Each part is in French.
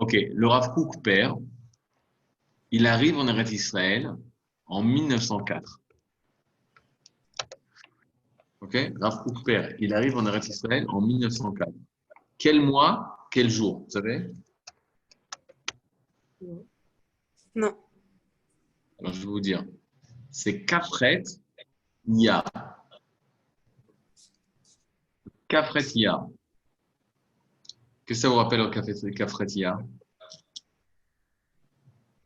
Ok, le Rav Kook père, il arrive en Eretz Israël en 1904. Ok, Rav Kook père, il arrive en Eretz Israël en 1904. Quel mois, quel jour, vous savez? Non. Alors, je vais vous dire. C'est Kafret Iyar. Kafret Iyar. Qu'est-ce que ça vous rappelle au Kafret Iyar?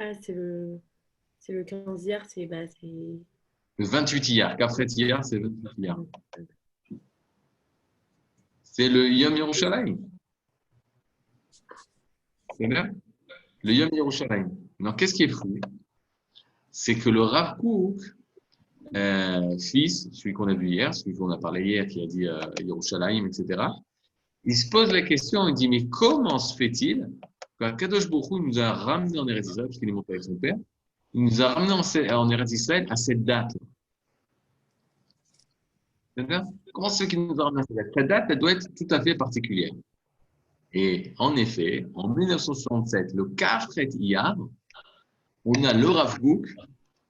Ah, c'est le 15 hier, c'est... Le 28 Iyar. Kafret Iyar, c'est le 28 Iyar. C'est le Yom Yerushalayim. C'est bien? Le Yom Yerushalayim. Alors, qu'est-ce qui est fou? C'est que le Rav Kook, fils, celui qu'on a vu hier, celui qu'on a parlé hier, qui a dit Yerushalayim, etc., il se pose la question, il dit, mais comment se fait-il qu'Akadosh Baruch Hu nous a ramené en Eretz Israël, parce qu'il est monté avec son père, il nous a ramené en Eretz Israël à cette date. C'est-à-dire, comment se fait qu'il nous a ramené à cette date? Cette date, elle doit être tout à fait particulière. Et en effet, en 1967, le Kafret Iyar, on a le Rav Kook,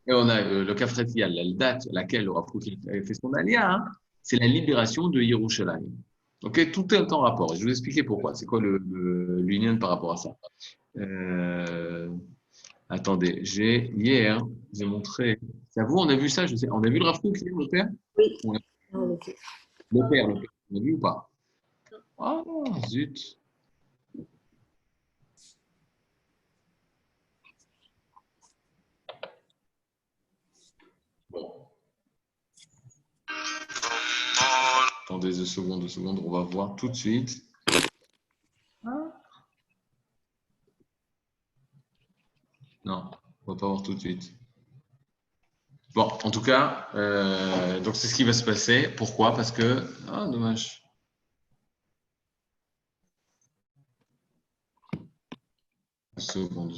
et on a le Kafret Iyar, la date à laquelle le Rav Kook a fait son alia, hein, c'est la libération de Yerushalayim. Ok, tout est en rapport. Je vais vous expliquer pourquoi. C'est quoi l'union par rapport à ça. Euh, Attendez, hier, j'ai montré. C'est à vous, on a vu ça, je sais. On a vu le Rav Kook hier, le père? Oui. On a- Ah, ok. le père. On a vu ou pas? Ah, zut. Bon. Attendez 2 secondes, on va voir tout de suite. Non, on va pas voir tout de suite. Bon, en tout cas, donc c'est ce qui va se passer. Pourquoi? Parce que. Ah, dommage. Seconde.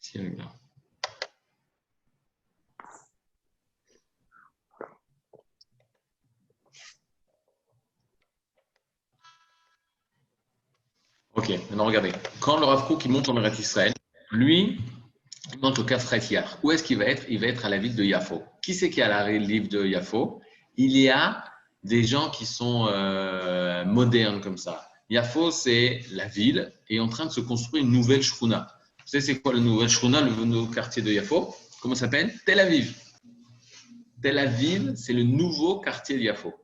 Tiens, là. Ok, maintenant regardez. Quand le Rav Kook il monte en Eretz Israël, lui, il monte au Kafret Yar. Où est-ce qu'il va être? Il va être à la ville de Yafo. Qui c'est qui est à la ville de Yafo? Il y a des gens qui sont modernes comme ça. Yafo, c'est la ville et est en train de se construire une nouvelle shruna. Vous savez, c'est quoi la nouvelle shruna, le nouveau quartier de Yafo? Comment ça s'appelle? Tel Aviv. Tel Aviv, c'est le nouveau quartier de Yafo.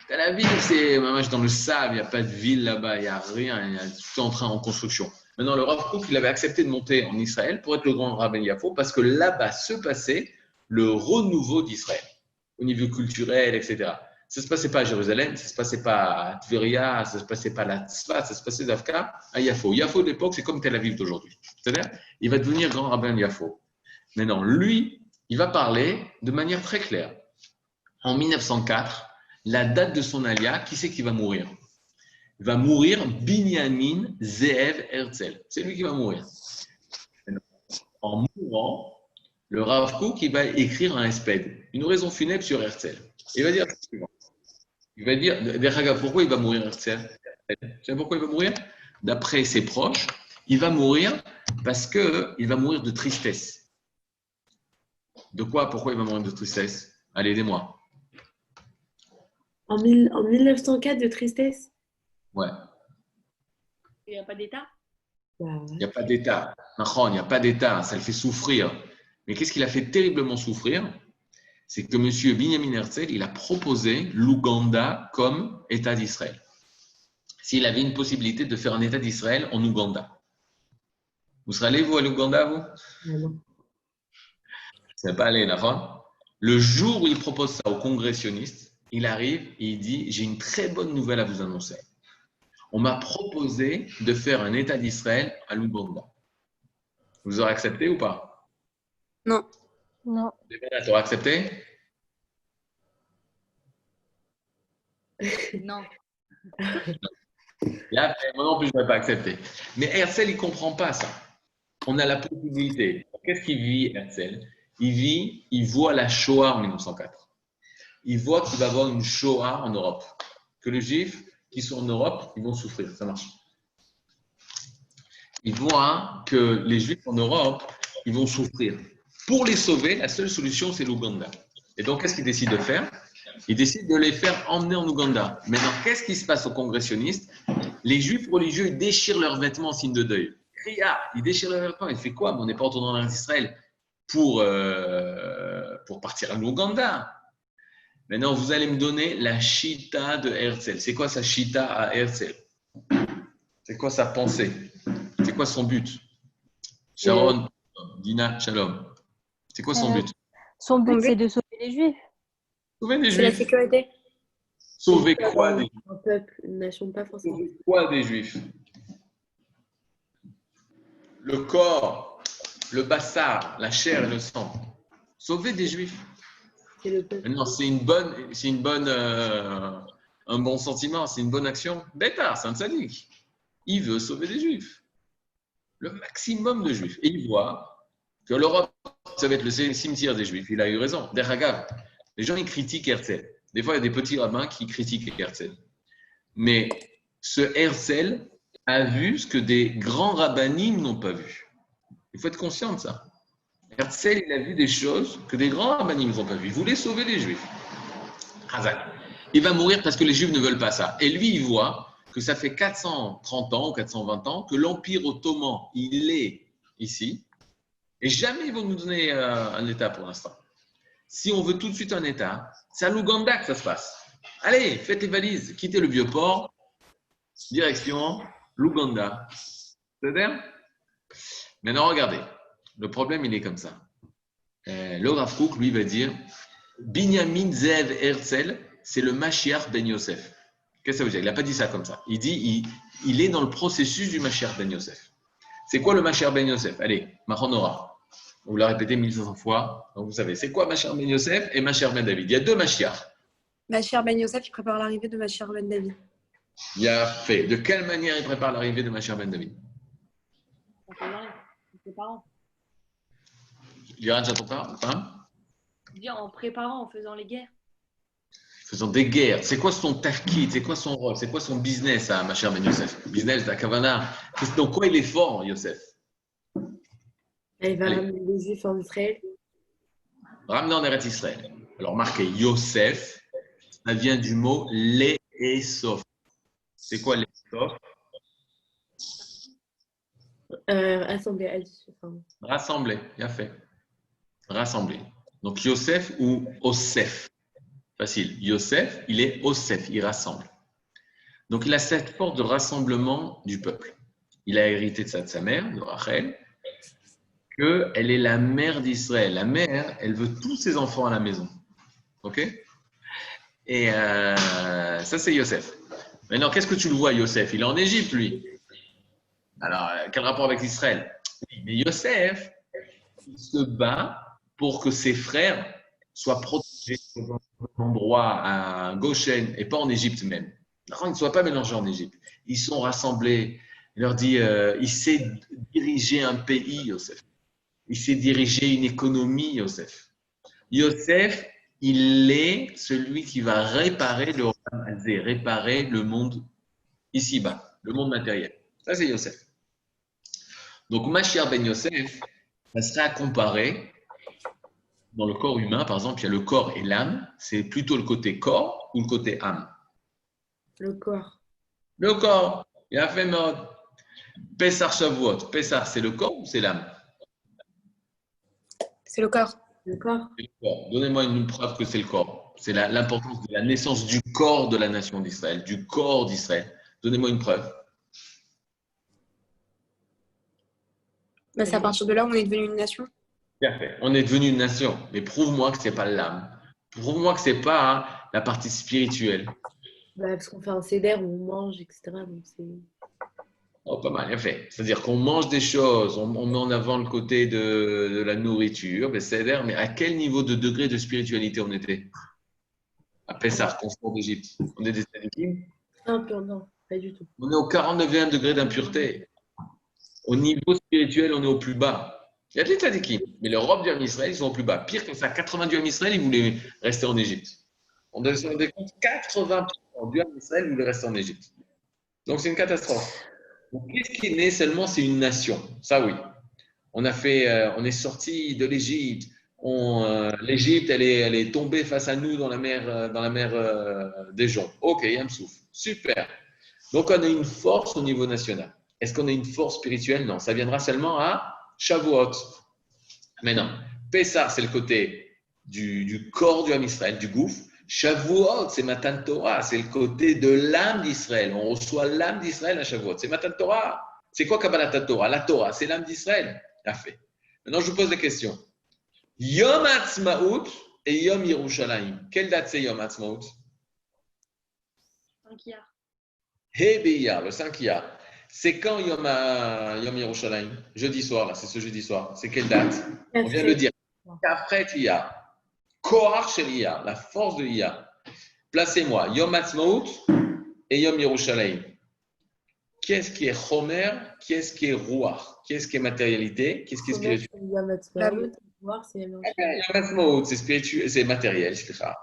Tel Aviv, c'est dans le sable, il n'y a pas de ville là-bas, il n'y a rien, il y a tout en construction. Maintenant, le Rav Kook, il avait accepté de monter en Israël pour être le grand rabbin Yafo parce que là-bas se passait le renouveau d'Israël au niveau culturel, etc. Ça ne se passait pas à Jérusalem, ça ne se passait pas à Tveria, ça ne se passait pas à la Tzfat, ça se passait d'Afka à Yafo. Yafo de l'époque, c'est comme Tel Aviv d'aujourd'hui. C'est-à-dire, il va devenir grand rabbin Yafo. Maintenant, lui, il va parler de manière très claire. En 1904, la date de son alia, qui c'est qui va mourir? Il va mourir Binyamin Zeev Herzl. C'est lui qui va mourir. En mourant, le Rav Kook il va écrire un espède, une raison funèbre sur Herzl. Il va dire ce suivant. Il va dire, pourquoi il va mourir Herzl? Tu sais pourquoi il va mourir? D'après ses proches, il va mourir parce qu'il va mourir de tristesse. De quoi? Pourquoi il va mourir de tristesse? Allez, aidez-moi. En 1904 de tristesse? Ouais. Il n'y a pas d'État? Bah Il n'y ouais. a pas d'État. Il n'y a pas d'État. Ça le fait souffrir. Mais qu'est-ce qu'il a fait terriblement souffrir? C'est que M. Binyamin Herzl, il a proposé l'Ouganda comme État d'Israël. S'il avait une possibilité de faire un État d'Israël en Ouganda. Vous serez allé, vous, à l'Ouganda, vous? Ah non. Ça n'est pas allé, d'accord? Le jour où il propose ça aux congressionnistes, il arrive et il dit, j'ai une très bonne nouvelle à vous annoncer. On m'a proposé de faire un État d'Israël à l'Ouganda. Vous aurez accepté ou pas? Non. Non. Tu auras accepté? Non. Et après, moi non plus, je n'aurais pas accepté. Mais Herzl, il ne comprend pas ça. On a la possibilité. Qu'est-ce qu'il vit, Herzl? Il voit la Shoah en 1904. Il voit qu'il va y avoir une Shoah en Europe. Que les Juifs qui sont en Europe, ils vont souffrir. Ça marche. Il voit que les Juifs en Europe, ils vont souffrir. Pour les sauver, la seule solution, c'est l'Ouganda. Et donc, qu'est-ce qu'il décide de faire? Il décide de les faire emmener en Ouganda. Maintenant, qu'est-ce qui se passe aux congressionnistes? Les Juifs religieux, ils déchirent leurs vêtements en signe de deuil. Ils déchirent leurs vêtements. Il fait quoi? On n'est pas retourné en Israël pour partir à l'Ouganda. Maintenant, vous allez me donner la Chita de Herzl. C'est quoi sa Chita à Herzl? C'est quoi sa pensée? C'est quoi son but? Sharon, Dina, Shalom. C'est quoi son but? Son but, c'est de sauver les Juifs. Sauver des C'est la Juifs. sécurité. Sauver quoi des Juifs? Un peuple, une nation, pas forcément. Sauver quoi des Juifs? Le corps, le bassar, la chair et le sang. Sauver des Juifs. C'est le peuple. Non, un bon sentiment, c'est une bonne action. Bêta, c'est un tzaddik. Il veut sauver des Juifs. Le maximum de Juifs. Et il voit que l'Europe, ça va être le cimetière des Juifs. Il a eu raison. Derrière, les gens, ils critiquent Herzl. Des fois, il y a des petits rabbins qui critiquent Herzl. Mais ce Herzl a vu ce que des grands rabbinim n'ont pas vu. Il faut être conscient de ça. Herzl, il a vu des choses que des grands rabbinim n'ont pas vues. Il voulait sauver les Juifs. Hazak. Il va mourir parce que les Juifs ne veulent pas ça. Et lui, il voit que ça fait 430 ans ou 420 ans que l'Empire ottoman, il est ici. Et jamais ils vont nous donner un État pour l'instant. Si on veut tout de suite un État, c'est à l'Ouganda que ça se passe. Allez, faites les valises, quittez le Vieux-Port, direction l'Ouganda. C'est-à-dire? Maintenant, regardez. Le problème, il est comme ça. Le Rav Kook, lui, va dire Binyamin Zev Herzl, c'est le Mashiach Ben Yosef. Qu'est-ce que ça veut dire? Il n'a pas dit ça comme ça. Il dit il est dans le processus du Mashiach Ben Yosef. C'est quoi le Mashiach Ben Yosef? Allez, Mahonora. On vous l'a répété 1500 fois. Donc vous savez, c'est quoi Mashiach Ben Yosef et Mashiach Ben David? Il y a deux Mashiach. Mashiach Ben Yosef, il prépare l'arrivée de Mashiach Ben David. Il a fait. De quelle manière il prépare l'arrivée de Mashiach Ben David? Ses parents. Liran, j'entends pas? Hein? En préparant, en faisant les guerres. Faisant des guerres. C'est quoi son tafkid? C'est quoi son rôle? C'est quoi son business à Mashiach Ben Yosef? Business d'Akavana. Dans quoi il est fort, Yosef? Il va ramener les Juifs en Israël. Ramener en Eretz Israël. Alors, marqué Yosef, ça vient du mot Le'esof. C'est quoi Le'esof? Assembler. Enfin, Rassembler, bien fait. Rassembler. Donc, Yosef ou Osef. Facile. Yosef, il est Osef, il rassemble. Donc, il a cette force de rassemblement du peuple. Il a hérité de ça de sa mère, de Rachel, qu'elle est la mère d'Israël. La mère, elle veut tous ses enfants à la maison. OK? Et ça, c'est Yosef. Maintenant, qu'est-ce que tu le vois, Yosef? Il est en Égypte, lui. Alors, quel rapport avec Israël? Oui, mais Yosef, il se bat pour que ses frères soient protégés dans un endroit à Goshen et pas en Égypte même. Ils ne soient pas mélangés en Égypte. Ils sont rassemblés. Il leur dit, il sait diriger un pays, Yosef. Il sait diriger une économie, Yosef. Yosef, il est celui qui va réparer le réparer le monde ici-bas, le monde matériel. Ça, c'est Yosef. Donc, Mashiach Ben Yosef, ça serait à comparer dans le corps humain. Par exemple, il y a le corps et l'âme. C'est plutôt le côté corps ou le côté âme? le corps. Le corps. Il a fait mode. Pessar Shavuot. Pessar, c'est le corps ou c'est l'âme? C'est le corps. Le corps. C'est le corps. Donnez-moi une preuve que c'est le corps. C'est l'importance de la naissance du corps de la nation d'Israël, du corps d'Israël. Donnez-moi une preuve. Bah, c'est à partir de là où on est devenu une nation. Bien fait. On est devenu une nation, mais prouve-moi que ce n'est pas l'âme. Prouve-moi que ce n'est pas la partie spirituelle. Bah, parce qu'on fait un seder où on mange, etc. Donc c'est... Oh, pas mal, bien fait. C'est-à-dire qu'on mange des choses, on met en avant le côté de la nourriture, mais à quel niveau de degré de spiritualité on était? À Pessah, confort d'Égypte. On est des tzadikim. Non, non, pas du tout. On est au 49e degré d'impureté. Au niveau spirituel, on est au plus bas. Il y a des tzadikim, mais l'Europe du Ham Israël, ils sont au plus bas. Pire que ça, 80 du Ham Israël, ils voulaient rester en Égypte. On se rend compte, 80% du Ham Israël voulaient rester en Égypte. Donc c'est une catastrophe. Donc, qu'est-ce qui est né seulement? C'est une nation. Ça, oui. On est sorti de l'Égypte. L'Égypte, elle est tombée face à nous dans la mer des Joncs. Ok, Yamsouf. Super. Donc, on a une force au niveau national. Est-ce qu'on a une force spirituelle? Non. Ça viendra seulement à Shavuot. Maintenant, Pessah, c'est le côté du corps du Ham Israël, du gouffre. Shavuot, c'est Matan Torah, c'est le côté de l'âme d'Israël. On reçoit l'âme d'Israël à Shavuot. C'est Matan Torah. C'est quoi Kabbalat Torah? La Torah, c'est l'âme d'Israël. Fait. Maintenant, je vous pose la question. Yom Ha'atzmaut et Yom Yerushalayim. Quelle date c'est Yom Ha'atzmaut? 5 Iyar. Hé B'Iyar, le 5 Iyar. C'est quand Yom Yerushalayim? Jeudi soir, là, c'est ce jeudi soir. C'est quelle date? On vient de le dire. Kafret Iyar. Koach Shel Iyar, la force de Iyar. Placez-moi Yom Ha'atzmaut et Yom Yerushalayim. Qu'est-ce qui est Chomer? Qu'est-ce qui est Ruach? Qu'est-ce qui est matérialité? Qu'est-ce qui est spirituel? Yom Ha'atzmaut, c'est spirituel, c'est matériel.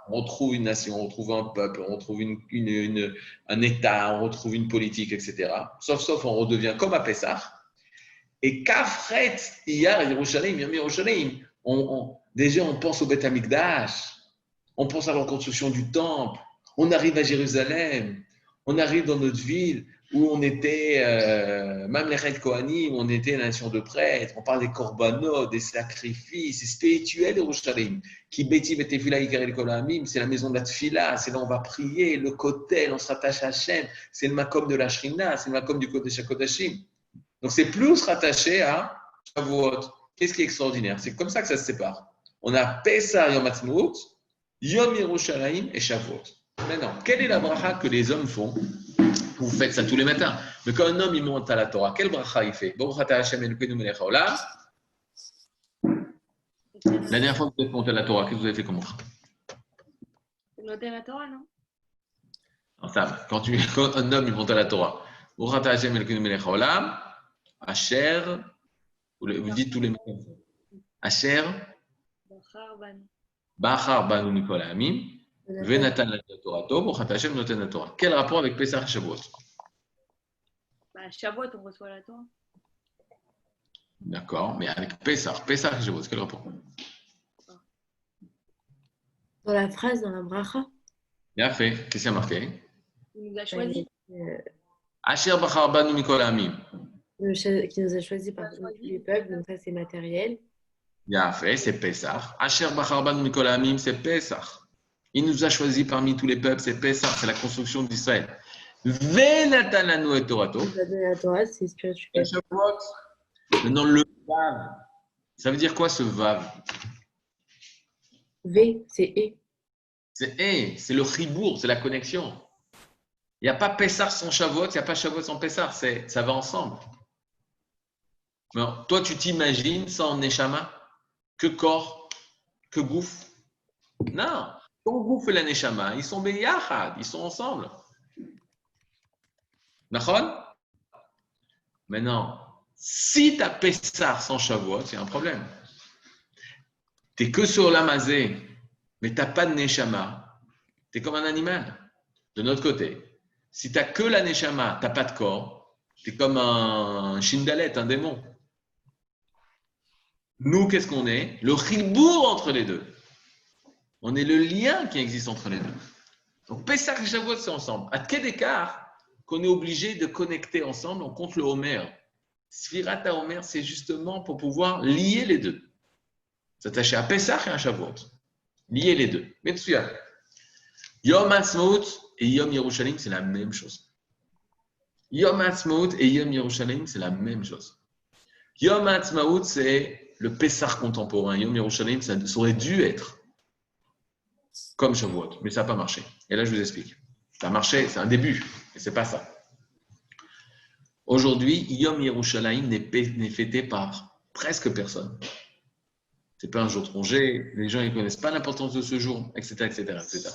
On retrouve une nation, on retrouve un peuple, on retrouve un État, on retrouve une politique, etc. Sauf, on redevient comme à Pessah. Et Kafret, Iyar, Yerushalayim, Yom Yerushalayim. Déjà, on pense au Beth Amikdash, on pense à la reconstruction du temple, on arrive à Jérusalem, on arrive dans notre ville où on était Mamlechet Kohanim, on était la nation de prêtres, on parle des korbanot, des sacrifices, c'est spirituel Yerushalayim. Ki beti betefila yikarel kol ha'amim, c'est la maison de la tefila, c'est là où on va prier, le kotel, on se rattache à Hachem, c'est le makom de la Shrina, c'est le makom du Kodesh HaKodashim. Donc c'est plus se rattacher à Shavuot. Qu'est-ce qui est extraordinaire? C'est comme ça que ça se sépare. On a Pessah Yom Ha'atzmaut, Yom Yerushalayim et Shavuot. Maintenant, quelle est la bracha que les hommes font? Vous faites ça tous les matins. Mais quand un homme il monte à la Torah, quelle bracha il fait? La dernière fois que vous êtes monté à la Torah, qu'est-ce que vous avez fait comme bracha? C'est noté la Torah, non? Non, ça, quand un homme il monte à la Torah, Asher, vous dites tous les matins. Asher, Bachar Banu Mikol Ha'amim, Venatan la Torato, Bochat Hashem Noten la Torah. Quel rapport avec Pessah et Shavuot? Shavuot, on reçoit la Torah. D'accord, mais avec Pessah et Shavuot, quel rapport? Dans la phrase, dans la bracha. Bien fait. Qu'est-ce qu'il y a marqué? Il nous a choisis. Asher Bachar Banu Mikol Ha'amim. Qui nous a choisi par tous les peuples, donc ça c'est matériel. Bien fait, c'est Pessah. Asher Bachar Banu Mikol Ha'amim, c'est Pessah. Il nous a choisi parmi tous les peuples, c'est Pessah, c'est la construction d'Israël. Venatan lanu et Torato. La Torah, c'est spirituel. Maintenant, le Vav. Ça veut dire quoi ce Vav? V, c'est E. C'est le chibour, c'est la connexion. Il n'y a pas Pessah sans Shavuot, il n'y a pas Shavuot sans Pessah, ça va ensemble. Alors, toi, tu t'imagines sans Neshama? Que corps? Que gouffre? Non. Ton gouffre et la Neshama, ils sont beyachad, ils sont ensemble. D'accord? Maintenant, si tu as Pessah sans Shavuot, c'est un problème. Tu n'es que sur l'amazé, mais tu n'as pas de Neshama. Tu es comme un animal. De notre côté, si tu n'as que la Neshama, tu n'as pas de corps, tu es comme un Shindalet, un démon. Nous, qu'est-ce qu'on est? Le chibour entre les deux. On est le lien qui existe entre les deux. Donc, Pessah et Shavuot, c'est ensemble. À quel écart qu'on est obligé de connecter ensemble, on compte le Homer. Sfirat HaOmer, c'est justement pour pouvoir lier les deux. S'attacher à Pessah et à Shavuot. Lier les deux. Mais tu vois, Yom Ha'atzmaut et Yom Yerushalayim, c'est la même chose. Yom Ha'atzmaut et Yom Yerushalayim, c'est la même chose. Yom Ha'atzmaut, c'est le Pessah contemporain. Yom Yerushalayim, ça aurait dû être comme Shavuot, mais ça n'a pas marché. Et là, je vous explique. Ça a marché, c'est un début, mais ce n'est pas ça. Aujourd'hui, Yom Yerushalayim n'est fêté par presque personne. Ce n'est pas un jour de congé, les gens ne connaissent pas l'importance de ce jour, etc., etc., etc.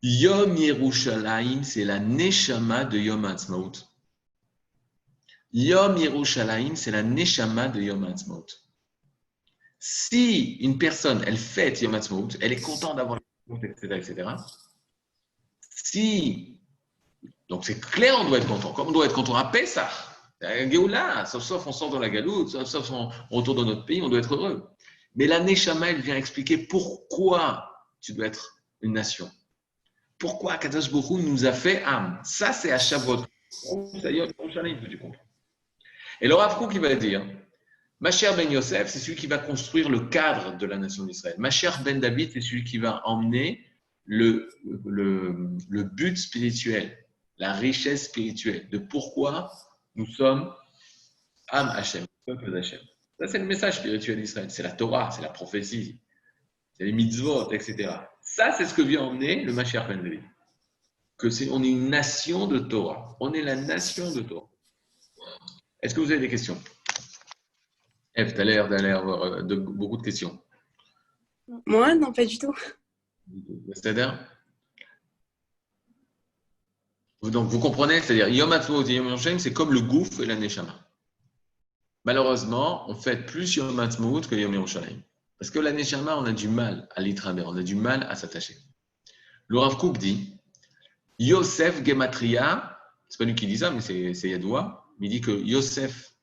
Yom Yerushalayim, c'est la Neshama de Yom Ha'atzmaut. Yom Yerushalayim, c'est la Neshama de Yom Ha'atzmaut. Si une personne, elle fête Yom Ha'atzmaut, elle est contente d'avoir le etc., etc. Si, donc c'est clair, on doit être content. Comme on doit être content à Pessah, à Géoula, sauf on sort dans la galoute, sauf on retourne dans notre pays, on doit être heureux. Mais la Neshama, elle vient expliquer pourquoi tu dois être une nation. Pourquoi Kadosh Baruch Hu nous a fait âme. Ça, c'est à Shavuot. Et le Rav Kook, il va dire, Mashiach ben Yosef, c'est celui qui va construire le cadre de la nation d'Israël. Mashiach ben David, c'est celui qui va emmener le but spirituel, la richesse spirituelle, de pourquoi nous sommes Am Hashem, peuple d'Hashem. Ça, c'est le message spirituel d'Israël. C'est la Torah, c'est la prophétie, c'est les mitzvot, etc. Ça, c'est ce que vient emmener le Mashiach ben David. On est une nation de Torah. On est la nation de Torah. Est-ce que vous avez des questions? Eve, tu as l'air d'avoir beaucoup de questions. Moi, non, pas du tout. C'est-à-dire? Donc, vous comprenez? C'est-à-dire, Yom Ha'atzmaut et Yom Yerushalayim, c'est comme le Gouf et la Neshama. Malheureusement, on fait plus Yom Ha'atzmaut que Yom Yerushalayim. Parce que la Neshama, on a du mal à l'itramer, on a du mal à s'attacher. Le Rav Kook dit, Yosef Gematria, c'est pas lui qui dit ça, mais c'est Yadoua, il dit que Yosef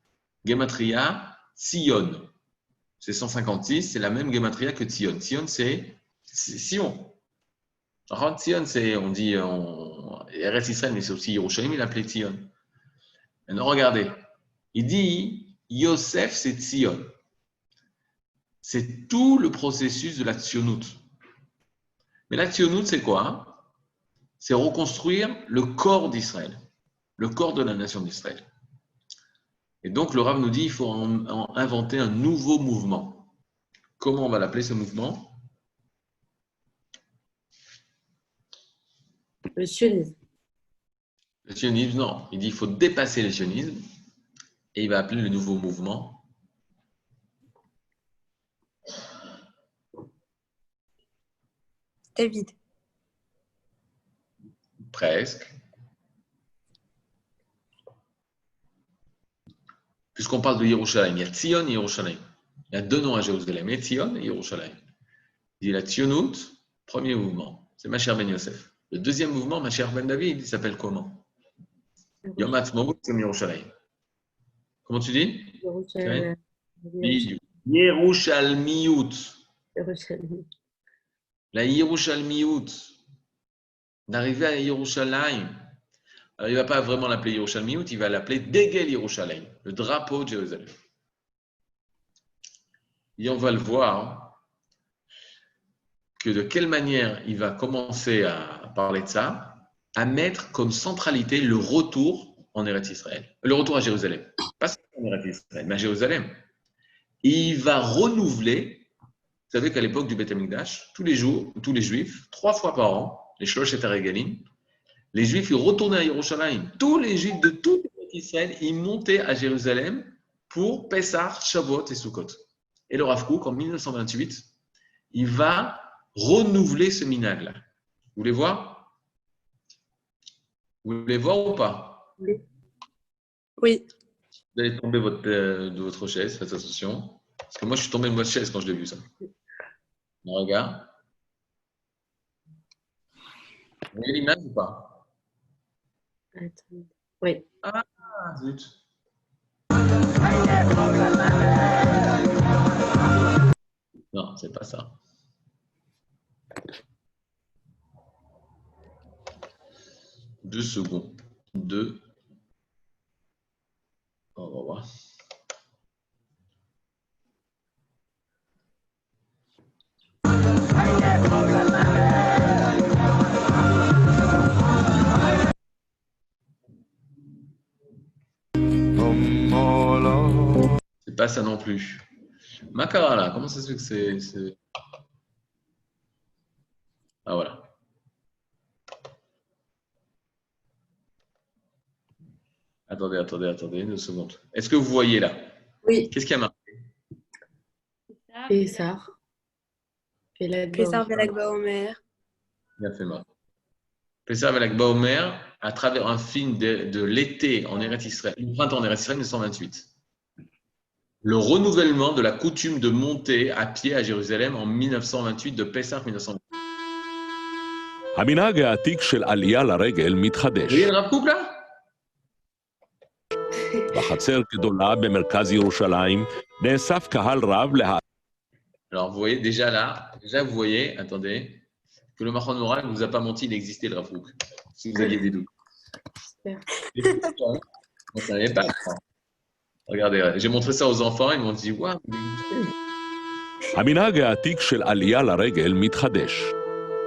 Gematria, Tzion, c'est 156, c'est la même Gematria que Tzion. Tzion, c'est Sion. Alors, Tzion, c'est, on dit, Eretz Israël, mais c'est aussi Yerushalayim, il l'appelait Tzion. Maintenant, regardez, il dit, Yosef, c'est Tzion. C'est tout le processus de la Tzionut. Mais la Tzionut, c'est quoi? C'est reconstruire le corps d'Israël, le corps de la nation d'Israël. Et donc, le Rav nous dit qu'il faut inventer un nouveau mouvement. Comment on va l'appeler ce mouvement? Le sionisme. Le sionisme, non. Il dit qu'il faut dépasser le sionisme et il va appeler le nouveau mouvement David. presque. Puisqu'on parle de Yerushalayim, il y a Tzion et Yerushalayim. Il y a deux noms à Jérusalem, Tzion et Yerushalayim. Il dit la Tzionut, premier mouvement, c'est Mashiach ben Yosef. Le deuxième mouvement, Mashiach ben David, il s'appelle comment? Yom Ha'atzmaut, c'est Yerushalayim. Comment tu dis? Yerushalayim. Yerushalmiyut. Yerushalayim. La Yerushalmiyut. D'arriver à Yerushalayim. Alors, il ne va pas vraiment l'appeler Yerushalmiyut, il va l'appeler Degel Yerushalayim, le drapeau de Jérusalem. Et on va le voir que de quelle manière il va commencer à parler de ça, à mettre comme centralité le retour en Eretz Israël. Le retour à Jérusalem. Pas seulement en Eretz Israël, mais à Jérusalem. Et il va renouveler, vous savez qu'à l'époque du Beth Amikdash, tous les jours, tous les Juifs, 3 fois par an, les Shlosh Regalim, les Juifs, ils retournaient à Yerushalayim. Tous les Juifs de tout Israël, ils montaient à Jérusalem pour Pessah, Shavuot et Sukkot. Et le Rav Kook, en 1928, il va renouveler ce minag-là. Vous voulez voir? Vous voulez voir ou pas? Oui. Vous allez tomber de votre chaise, faites attention. Parce que moi, je suis tombé de votre chaise quand je l'ai vu, ça. On regarde. Vous voyez l'image ou pas? Attends. Oui. Ah, zut. Non, c'est pas ça. Deux secondes. Deux. On va voir. C'est pas ça non plus. Makara là, comment ça se fait que c'est... Ah voilà. Attendez, 2 secondes. Est-ce que vous voyez là? Oui. Qu'est-ce qu'il y a marqué? Pessar. Pessar Velag Baomer. Bien fait, Marc. Pessah Velag Baomer, à travers un film de l'été en Eretz Israël, le printemps en Eretz Israël 1928. Le renouvellement de la coutume de monter à pied à Jérusalem en 1928, de Pessah 1928. המנהג העתיק של עלייה לרגל מתחדש. Vous voyez le Rav Kook là? בחצר גדולה במרכז ירושלים נאסף קהל רב Alors vous voyez déjà là, vous voyez, attendez, que le Machon Moral ne vous a pas menti, il existait le Rav Kook, si vous aviez des doutes. Vous ne savez pas. Regardez, j'ai montré ça aux enfants, ils m'ont dit waouh, il existait. המנהג העתיק של עלייה לרגל מתחדש.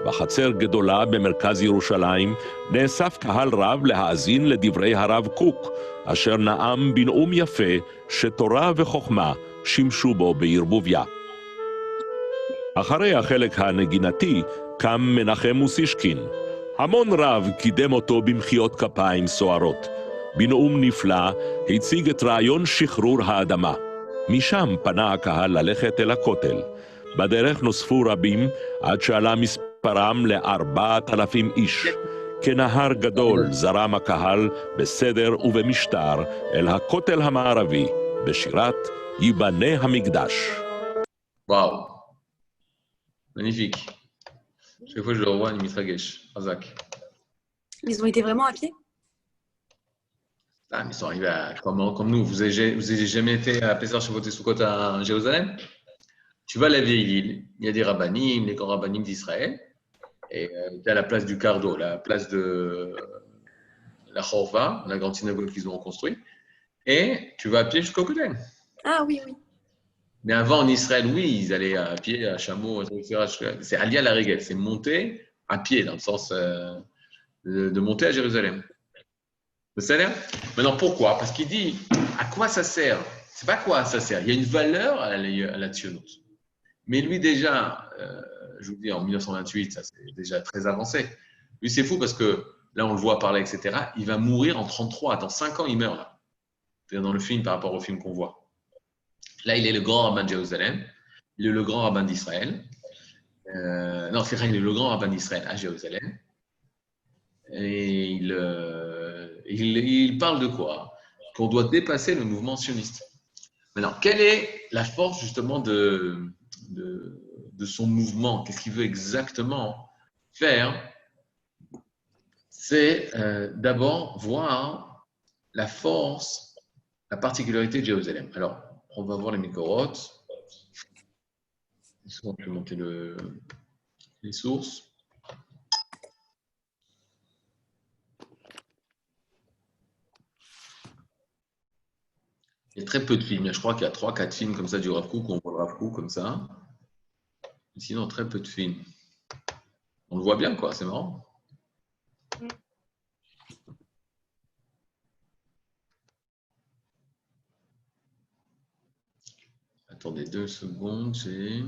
בחצר גדולה במרכז ירושלים נאסף קהל רב להאזין לדברי הרב קוק, אשר נאם בנאום יפה שתורה וחוכמה שימשו בו בערבוביה. אחרי החלק הנגינתי קם מנחם מוסישקין. המון רב קידם אותו במחיאות כפיים סוערות. בנאום נפלא הציג את רעיון שחרור האדמה. משם פנה הקהל ללכת אל הכותל. בדרך נוספו רבים עד שעלה מספרם ל4,000 איש. כנהר גדול זרם הקהל בסדר ובמשטר אל הכותל המערבי בשירת ייבנה המקדש. Waouh, magnifique. Chaque fois que je le revois, il m'Itragesh, Razak. Ils ont été vraiment à pied? Ah, mais ils sont arrivés comme nous. Vous avez jamais été à Pessah Shavuot et Sukkot à Jérusalem? Tu vas à la vieille île, il y a des rabbanim, les grands rabbanim d'Israël, et tu es à la place du Cardo, la place de la Chorva, la grande synagogue qu'ils ont construite, et tu vas à pied jusqu'au Kotel. Ah oui, oui. Mais avant, en Israël, oui, ils allaient à pied, à chameau, etc. C'est Aliyah la Regel, c'est monter à pied, dans le sens de monter à Jérusalem. Vous savez? Maintenant, pourquoi? Parce qu'il dit, à quoi ça sert? C'est pas à quoi ça sert. Il y a une valeur à la tzionut. Mais lui, déjà, je vous dis, en 1928, ça c'est déjà très avancé. Lui, c'est fou parce que là, on le voit parler, etc. Il va mourir en 33. Dans 5 ans, il meurt là. C'est-à-dire dans le film par rapport au film qu'on voit. Là, il est le grand rabbin de Jérusalem. Il est le grand rabbin d'Israël. Non, c'est vrai, il est le grand rabbin d'Israël à Jérusalem. Et il parle de quoi? Qu'on doit dépasser le mouvement sioniste. Maintenant, quelle est la force justement de son mouvement? Qu'est-ce qu'il veut exactement faire? C'est d'abord voir la force, la particularité de Jérusalem. Alors, on va voir les Mékorot. On peut monter les sources. Il y a très peu de films. Je crois qu'il y a 3-4 films comme ça du Rav Kook où on voit le Rav Kook comme ça. Sinon, très peu de films. On le voit bien, quoi. C'est marrant. Attendez 2 secondes. C'est...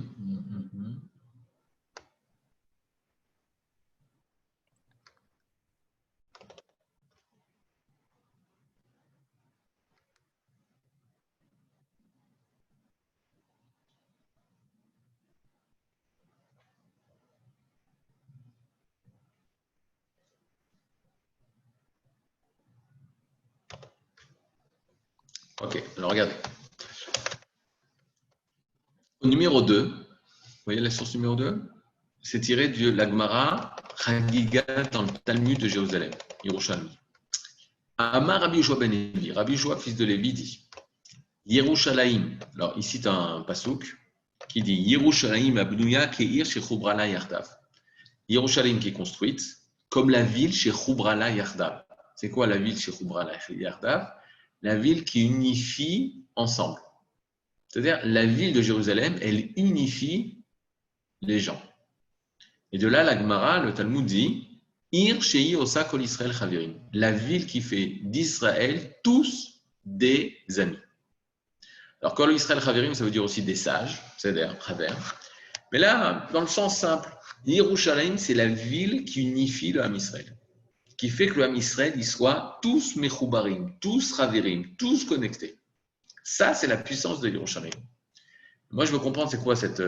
Ok, alors regardez. Au numéro 2, vous voyez la source numéro 2? C'est tiré de la Gemara Chagiga dans le Talmud de Jérusalem, Yerushalmi. Amar Rabbi Yoshua ben Levi, Rabbi Yoshua, fils de Lévi, dit Yerushalayim. Alors, il cite un pasouk qui dit Yerushalayim abnuya ke'ir shechubrala yardav. Yerushalayim qui est construite comme la ville chez Chubrala yardav. C'est quoi la ville chez Chubrala yardav? La ville qui unifie ensemble. C'est-à-dire, la ville de Jérusalem, elle unifie les gens. Et de là, la Gemara, le Talmud dit Ir shei osa kol Israël chavirim. La ville qui fait d'Israël tous des amis. Alors, kol Israël chavirim, ça veut dire aussi des sages, c'est-à-dire chaver. Mais là, dans le sens simple, Yerushalayim, c'est la ville qui unifie le Ham Israël, qui fait que le Ham Israël, ils soient tous mechoubarim, tous ravirim, tous connectés. Ça, c'est la puissance de Yerushalayim. Moi, je veux comprendre c'est quoi cette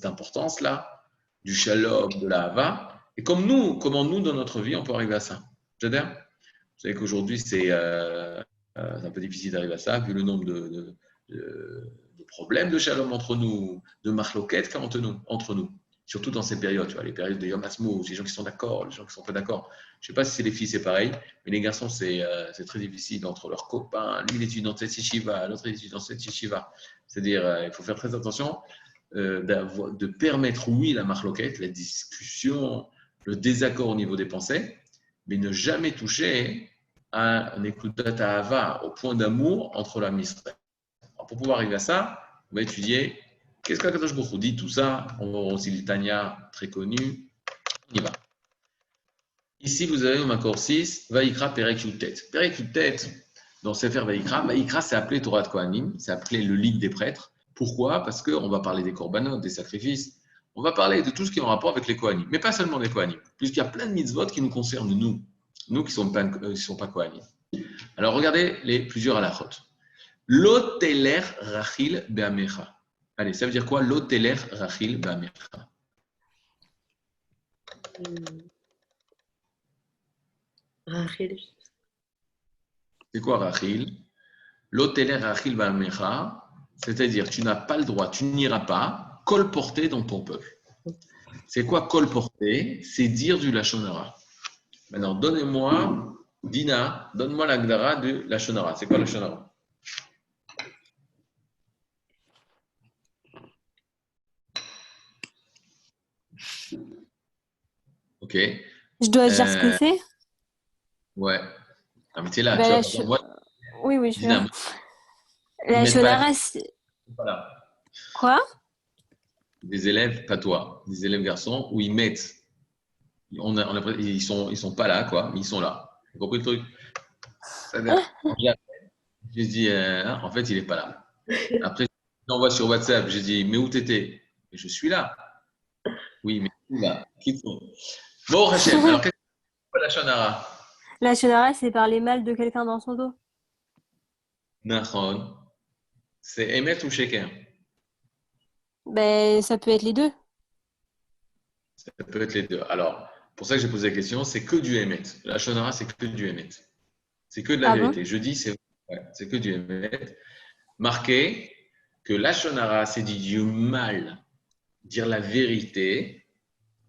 importance-là, du shalom, de la hava, et comment nous, dans notre vie, on peut arriver à ça. C'est-à-dire, vous savez qu'aujourd'hui, c'est un peu difficile d'arriver à ça, vu le nombre de problèmes de shalom entre nous, de marloquettes entre nous. Surtout dans ces périodes, tu vois, les périodes de Yom Ha'atzmaut, les gens qui sont d'accord, les gens qui ne sont pas d'accord. Je ne sais pas si c'est les filles, c'est pareil, mais les garçons, c'est très difficile entre leurs copains. Lui, il étudie dans cette yeshiva, l'autre, il étudie dans cette yeshiva. C'est-à-dire, il faut faire très attention de permettre, oui, la marloquette, la discussion, le désaccord au niveau des pensées, mais ne jamais toucher à un écoutat hava, au point d'amour entre la Israël. Pour pouvoir arriver à ça, on va étudier qu'est-ce qu'Akadosh Baruch Hu dit, tout ça. On va voir aussi le Tanya, très connu. On y va. Ici, vous avez au Makor 6, Vaïkra Perek Yutet. Perek Yutet, dans Sefer Vaïkra, Vaïkra, c'est appelé Torah de Kohanim, c'est appelé le livre des prêtres. Pourquoi? Parce qu'on va parler des korbanot, des sacrifices. On va parler de tout ce qui est en rapport avec les Kohanim, mais pas seulement les Kohanim, puisqu'il y a plein de mitzvot qui nous concernent, nous qui ne sont pas Kohanim. Alors, regardez les plusieurs halachot. Loteler Rachil Be'amecha. Allez, ça veut dire quoi? Loteler Rachil Be'amecha. Rachel. C'est quoi Rachil? Loteler Rachil Be'amecha, c'est-à-dire tu n'as pas le droit, tu n'iras pas colporter dans ton peuple. C'est quoi colporter? C'est dire du Lashon Hara. Maintenant, donnez-moi, Dina, donne-moi l'agdara de Lashon Hara. C'est quoi Lashon Hara? Ok. Je dois dire ce que c'est? Ouais. Ah, mais t'es là, Bah, tu vois. Oui, je suis Dina, là. La Shonara, voilà. Quoi? Des élèves, pas toi, des élèves garçons, où ils mettent, ils sont pas là, quoi, mais ils sont là. Vous comprenez le truc? J'ai dit, en fait, il est pas là. Après, j'envoie sur WhatsApp, j'ai dit, mais où t'étais? Je suis là. Oui, mais où là? Qui sont? Bon, Rachel, alors qu'est-ce que c'est la Shonara? La Shonara, c'est parler mal de quelqu'un dans son dos. Nachon, c'est émettre ou shaker? Ben, ça peut être les deux. Ça peut être les deux. Alors, pour ça que j'ai posé la question, c'est que du émet. La Shonara, c'est que du émet. C'est que de la Ah bon? vérité. Je dis, c'est que du émet. Marquez que la Shonara, c'est dit du mal, dire la vérité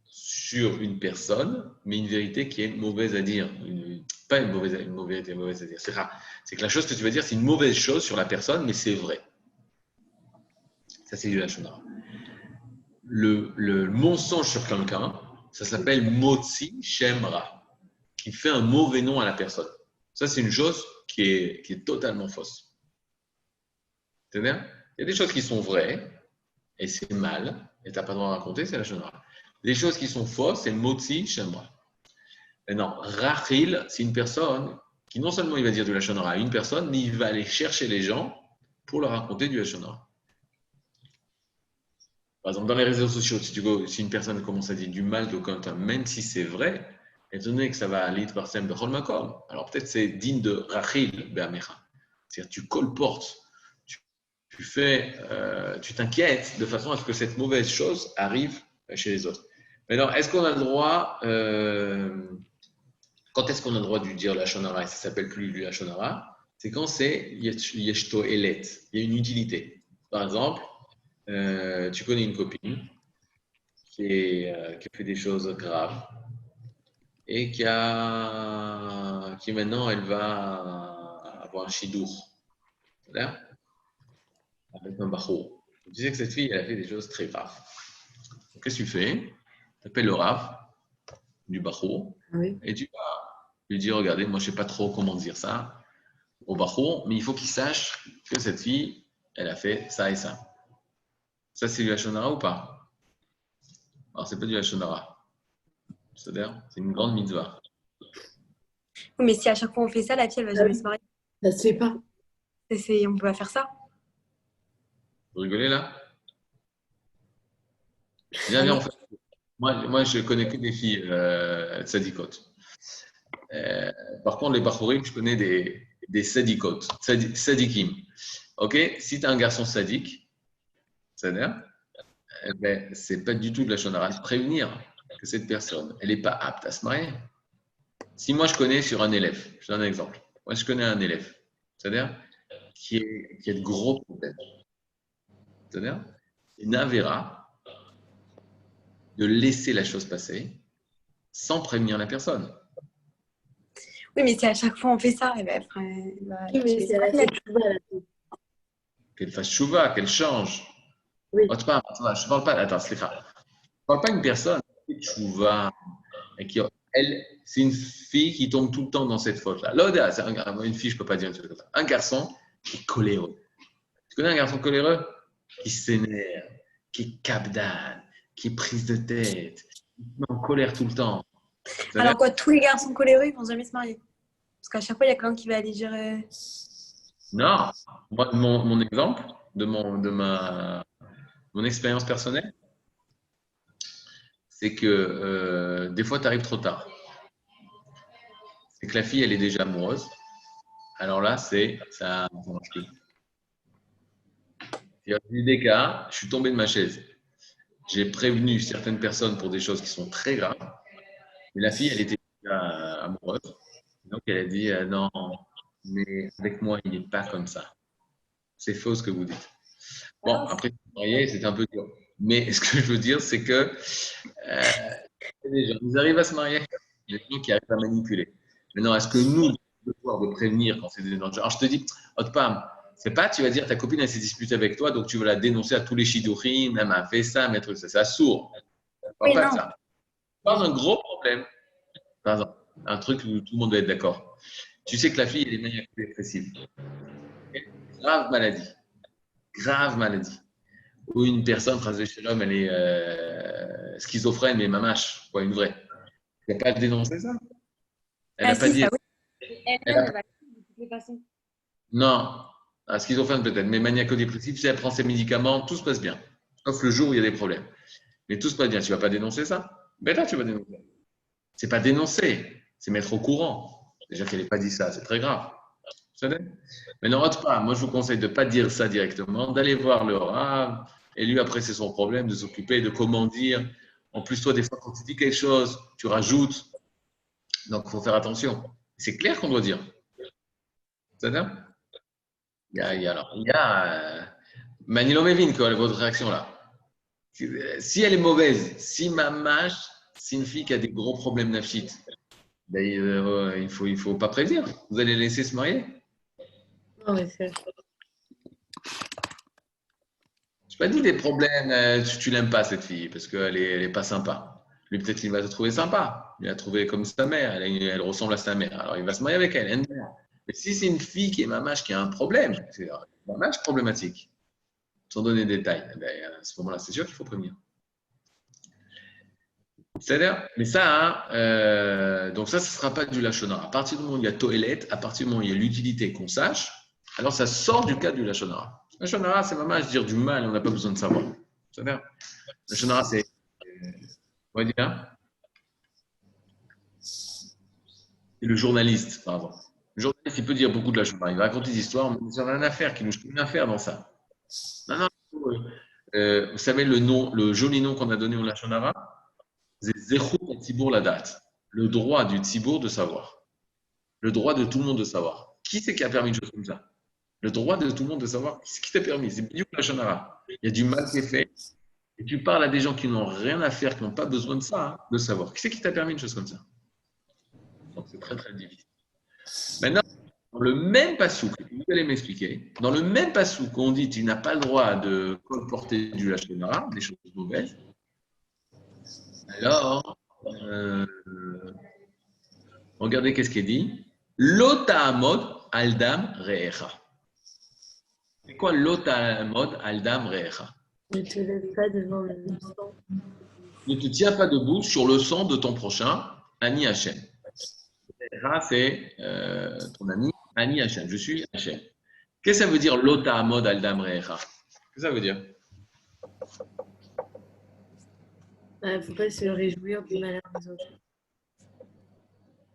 sur une personne, mais une vérité qui est mauvaise à dire. Pas une vérité mauvaise à dire. C'est que la chose que tu vas dire, c'est une mauvaise chose sur la personne, mais c'est vrai. Ça, c'est du la Shonara. Le mensonge sur quelqu'un, ça s'appelle Motzi Shemra, qui fait un mauvais nom à la personne. Ça, c'est une chose qui est totalement fausse. C'est-à-dire, il y a des choses qui sont vraies, et c'est mal, et tu n'as pas le droit de raconter, c'est la Shonara. Les choses qui sont fausses, c'est Motzi Shemra. Maintenant, Rachil, c'est une personne qui non seulement il va dire du Lashon Hara à une personne, mais il va aller chercher les gens pour leur raconter du Lashon Hara. Par exemple, dans les réseaux sociaux, si une personne commence à dire du mal de quelqu'un, même si c'est vrai, étant donné que ça va aller par Sem Bechol Makom, alors peut-être c'est digne de Rachil Be'amecha. C'est-à-dire tu colportes, tu t'inquiètes de façon à ce que cette mauvaise chose arrive chez les autres. Mais alors, est-ce qu'on a le droit, quand est-ce qu'on a le droit de dire la Shonara et ça ne s'appelle plus la Shonara? C'est quand c'est Yeshto Elet, il y a une utilité. Par exemple, tu connais une copine qui a fait des choses graves et qui maintenant elle va avoir un shidour, c'est-à-dire avec un bachou. Tu disais que cette fille elle a fait des choses très graves. Qu'est-ce que tu fais? Tu appelles le Rav du bachou et tu vas lui dire regardez, moi je ne sais pas trop comment dire ça au bachou, mais il faut qu'il sache que cette fille elle a fait ça et ça. Ça, c'est du Lashon Hara ou pas? Alors, c'est pas du Lashon Hara. C'est-à-dire, c'est une grande mitzvah. Oui, mais si à chaque fois on fait ça, la fille, elle va jamais se marier. Ça se fait pas. On peut pas faire ça. Vous rigolez là? Viens, en fait. Moi, je connais que des filles tzadikot. Par contre, les Bachorim, je connais des sadikotes, sadikim. Ok? Si tu as un garçon sadique, c'est-à-dire, eh ben, c'est pas du tout de la shonara. Prévenir que cette personne, elle n'est pas apte à se marier. Si moi je connais sur un élève, je donne un exemple. Moi je connais un élève, c'est-à-dire qui a de gros problèmes. C'est-à-dire, c'est une avéra de laisser la chose passer sans prévenir la personne. Oui, mais si à chaque fois on fait ça, eh ben, Oui, mais c'est la fête chouva, là. Qu'elle fasse chouva, qu'elle change. Oui. Oh, je ne parle pas, attends, je parle pas d'une personne qui fait chouva et qui, elle, c'est une fille qui tombe tout le temps dans cette faute-là. Là, c'est une fille, je ne peux pas dire une chose comme ça. Un garçon qui est coléreux. Tu connais un garçon coléreux? Qui s'énerve, qui est capdane, qui est prise de tête, qui est en colère tout le temps. Alors quoi, tous les garçons coléreux, ils vont jamais se marier. Parce qu'à chaque fois, il y a quelqu'un qui va aller dire. Non, moi, mon exemple, de mon expérience personnelle, c'est que des fois, tu arrives trop tard. C'est que la fille, elle est déjà amoureuse. Alors là, ça marche plus. Il y a eu des cas, je suis tombé de ma chaise. J'ai prévenu certaines personnes pour des choses qui sont très graves. Mais la fille, elle était déjà amoureuse. Donc, elle a dit non, mais avec moi, il n'est pas comme ça. C'est faux ce que vous dites. Bon, après, c'était un peu dur. Mais ce que je veux dire, c'est que les gens, ils arrivent à se marier. Il y a des gens qui arrivent à manipuler. Maintenant, est-ce que nous, devoir de prévenir quand c'est des dangers? Alors, je te dis, Otpam, c'est pas, tu vas dire, ta copine, elle s'est disputée avec toi, donc tu vas la dénoncer à tous les shidduchim, elle m'a fait ça, mes trucs, ça, c'est sourd. Oui, Pas non. ça. Pas un gros problème. Par exemple, un truc où tout le monde doit être d'accord. Tu sais que la fille, elle est maniaco-dépressive. Grave maladie. Grave maladie. Ou une personne, l'homme, elle est schizophrène, mais mamache, quoi, une vraie. Elle n'a pas dénoncé ça. Elle n'a pas si, dit. ça, oui. Elle-même, elle va de toutes les façons. Non, schizophrène peut-être, mais maniaco-dépressif, si elle prend ses médicaments, tout se passe bien. Sauf le jour où il y a des problèmes. Mais tout se passe bien. Tu ne vas pas dénoncer ça? Ben là, tu vas dénoncer. C'est pas dénoncer, c'est mettre au courant. Déjà qu'elle n'ait pas dit ça, c'est très grave. Vous savez? Mais non, pas. Moi, je vous conseille de ne pas dire ça directement, d'aller voir le Rav, et lui, après, c'est son problème de s'occuper de comment dire. En plus, toi, des fois, quand tu dis quelque chose, tu rajoutes. Donc, il faut faire attention. C'est clair qu'on doit dire. C'est-à-dire? Il y a Manilo Mevin, quoi, votre réaction là. Si elle est mauvaise, si ma mâche, c'est une fille qui a des gros problèmes nafshit, ben, il faut pas prévenir. Vous allez laisser se marier. Non, mais c'est. Je pas dit des problèmes, tu l'aimes pas cette fille parce qu'elle est pas sympa. Lui peut-être qu'il va te trouver sympa. Il va trouver comme sa mère, elle ressemble à sa mère. Alors il va se marier avec elle. Mais si c'est une fille qui est mamache qui a un problème, c'est mamache problématique. Sans donner des détails, ben, à ce moment-là, c'est sûr qu'il faut prévenir. C'est-à-dire, mais ça, donc ça, ce ne sera pas du lachonara. À partir du moment où il y a toilette, à partir du moment où il y a l'utilité qu'on sache, alors ça sort du cadre du lachonara. Lachonara, c'est vraiment dire du mal, on n'a pas besoin de savoir. C'est-à-dire, lachonara, c'est, on va dire, c'est le journaliste, par exemple. Le journaliste, il peut dire beaucoup de lachonara. Il va raconter des histoires, mais il n'y a rien à faire, qui nous rien à faire dans ça. Non, vous savez le joli nom qu'on a donné au lachonara? C'est Zechut Tzibour la date. Le droit du Tzibour de savoir. Le droit de tout le monde de savoir. Qui c'est qui a permis une chose comme ça? Le droit de tout le monde de savoir. Qu'est-ce qui t'a permis? C'est bien la Shonara. Il y a du mal qui est fait. Et tu parles à des gens qui n'ont rien à faire, qui n'ont pas besoin de ça, hein, de savoir. Qui c'est qui t'a permis une chose comme ça? Donc c'est très très difficile. Maintenant, dans le même passouk, vous allez m'expliquer, dans le même passouk, on dit tu n'as pas le droit de colporter du lachonara, des choses mauvaises. Alors, regardez qu'est-ce qui est dit. L'otaamod aldam re'echa. C'est quoi l'otaamod aldam re'echa? Ne te lève pas devant le sang. Ne te tiens pas debout sur le sang de ton prochain, Ani Hachem. Re'echa, c'est ton ami, Ani Hachem. Je suis Hachem. Qu'est-ce que ça veut dire l'otaamod aldam re'echa? Qu'est-ce que ça veut dire? Il ne faut pas se réjouir du malheur des autres.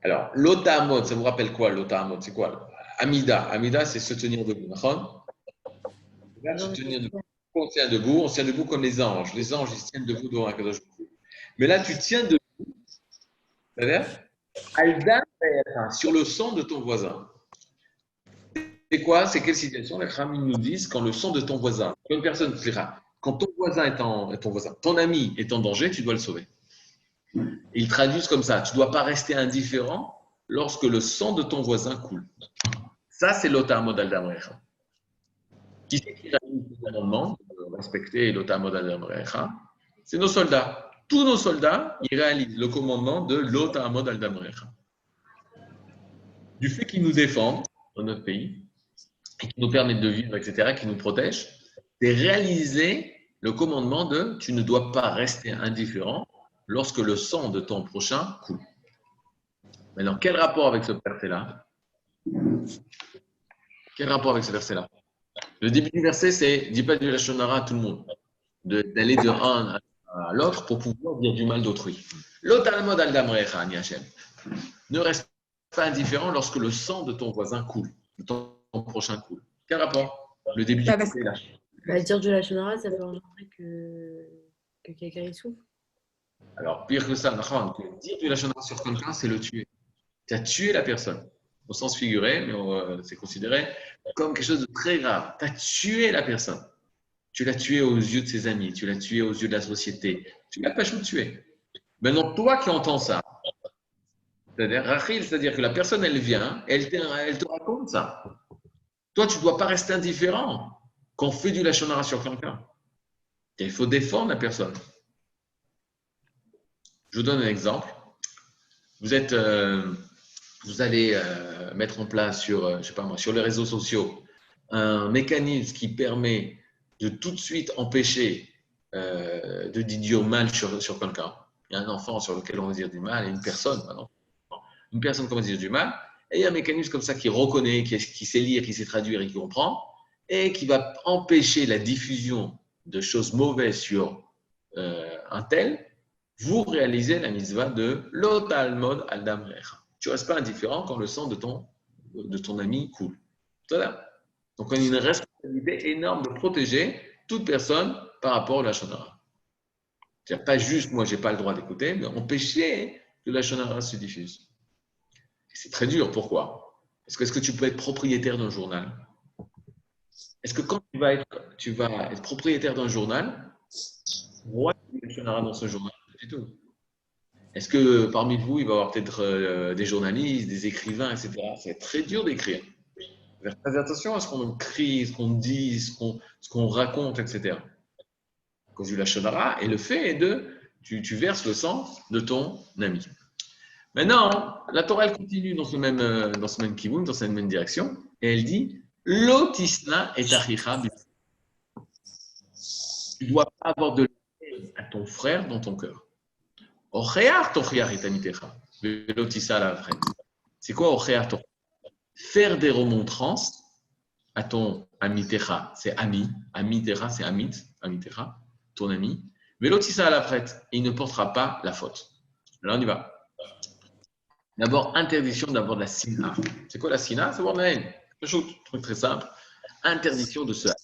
Alors, l'otamod, ça vous rappelle quoi l'otamod? C'est quoi? Amida. Amida, c'est se tenir debout. D'accord? Se tenir debout. On tient debout comme les anges. Les anges, ils se tiennent debout devant Akadosh Baruch Hu. Mais là, tu tiens debout, c'est-à-dire, Aldan, sur le sang de ton voisin. C'est quoi? C'est quelle situation? Les Khamim nous disent quand le sang de ton voisin, une personne, quand ton voisin ton ami est en danger, tu dois le sauver. Ils traduisent comme ça, tu ne dois pas rester indifférent lorsque le sang de ton voisin coule. Ça, c'est l'otamod al-damrecha. Qui c'est qui réalise ce commandement de respecter l'otamod al-damrecha? C'est nos soldats. Tous nos soldats, ils réalisent le commandement de l'otamod al-damrecha. Du fait qu'ils nous défendent dans notre pays, et qui nous permettent de vivre, etc., qui nous protègent, c'est réaliser le commandement de tu ne dois pas rester indifférent lorsque le sang de ton prochain coule. Maintenant, quel rapport avec ce verset-là? Quel rapport avec ce verset-là? Le début du verset, c'est dis pas du lashon hara à tout le monde, d'aller de un à l'autre pour pouvoir dire du mal d'autrui. L'otalmod al damrecha, ni Hachem. Ne reste pas indifférent lorsque le sang de ton voisin coule, de ton prochain coule. Quel rapport? Le début du verset là. Bah, dire de la shonara, ça peut engendrer que quelqu'un y souffre. Alors, pire que ça, dire du lashon hara sur quelqu'un, c'est le tuer. Tu as tué la personne. Au sens figuré, mais c'est considéré comme quelque chose de très grave. Tu as tué la personne. Tu l'as tué aux yeux de ses amis, tu l'as tué aux yeux de la société. Tu l'as pas tué. Maintenant, toi qui entends ça, c'est-à-dire, Rachil, c'est-à-dire que la personne, elle vient, elle te raconte ça. Toi, tu ne dois pas rester indifférent quand on fait du lashon hara sur quelqu'un. Il faut défendre la personne. Je vous donne un exemple. Vous allez mettre en place sur, je sais pas moi, sur les réseaux sociaux un mécanisme qui permet de tout de suite empêcher de dire mal sur quelqu'un. Il y a un enfant sur lequel on va dire du mal et une personne, pardon. Une personne commence à dire du mal, et il y a un mécanisme comme ça qui reconnaît, qui sait lire, qui sait traduire et qui comprend, et qui va empêcher la diffusion de choses mauvaises sur un tel. Vous réalisez la mitzvah de l'otalmod al damrecha. Tu ne restes pas indifférent quand le sang de ton ami coule. Voilà. Donc, on a une responsabilité énorme de protéger toute personne par rapport au lashon hara. C'est-à-dire pas juste, moi, je n'ai pas le droit d'écouter, mais empêcher que le lashon hara se diffuse. C'est très dur. Pourquoi? Est-ce que tu peux être propriétaire d'un journal? Est-ce que quand tu vas être propriétaire d'un journal, tu vois le lashon hara dans ce journal? Pas du tout. Est-ce que parmi vous, il va y avoir peut-être des journalistes, des écrivains, etc. C'est très dur d'écrire. Faire très attention à ce qu'on écrit, ce qu'on dit, ce qu'on raconte, etc. À cause du lashon hara, et le fait est tu verses le sang de ton ami. Maintenant, la Torah, elle continue dans ce même kivoun, dans cette même direction, et elle dit Lo tisna et achicha. Tu ne dois pas avoir de la haine à ton frère dans ton cœur. C'est quoi ochear tochiar? Faire des remontrances à ton amitecha, c'est ami, amitecha, c'est amit, amitecha, ton ami. Velotissa à la frette, il ne portera pas la faute. Alors on y va. D'abord, interdiction d'avoir de la sina. C'est quoi la sina? C'est avoir de la haine. Truc très simple. Interdiction de se haine.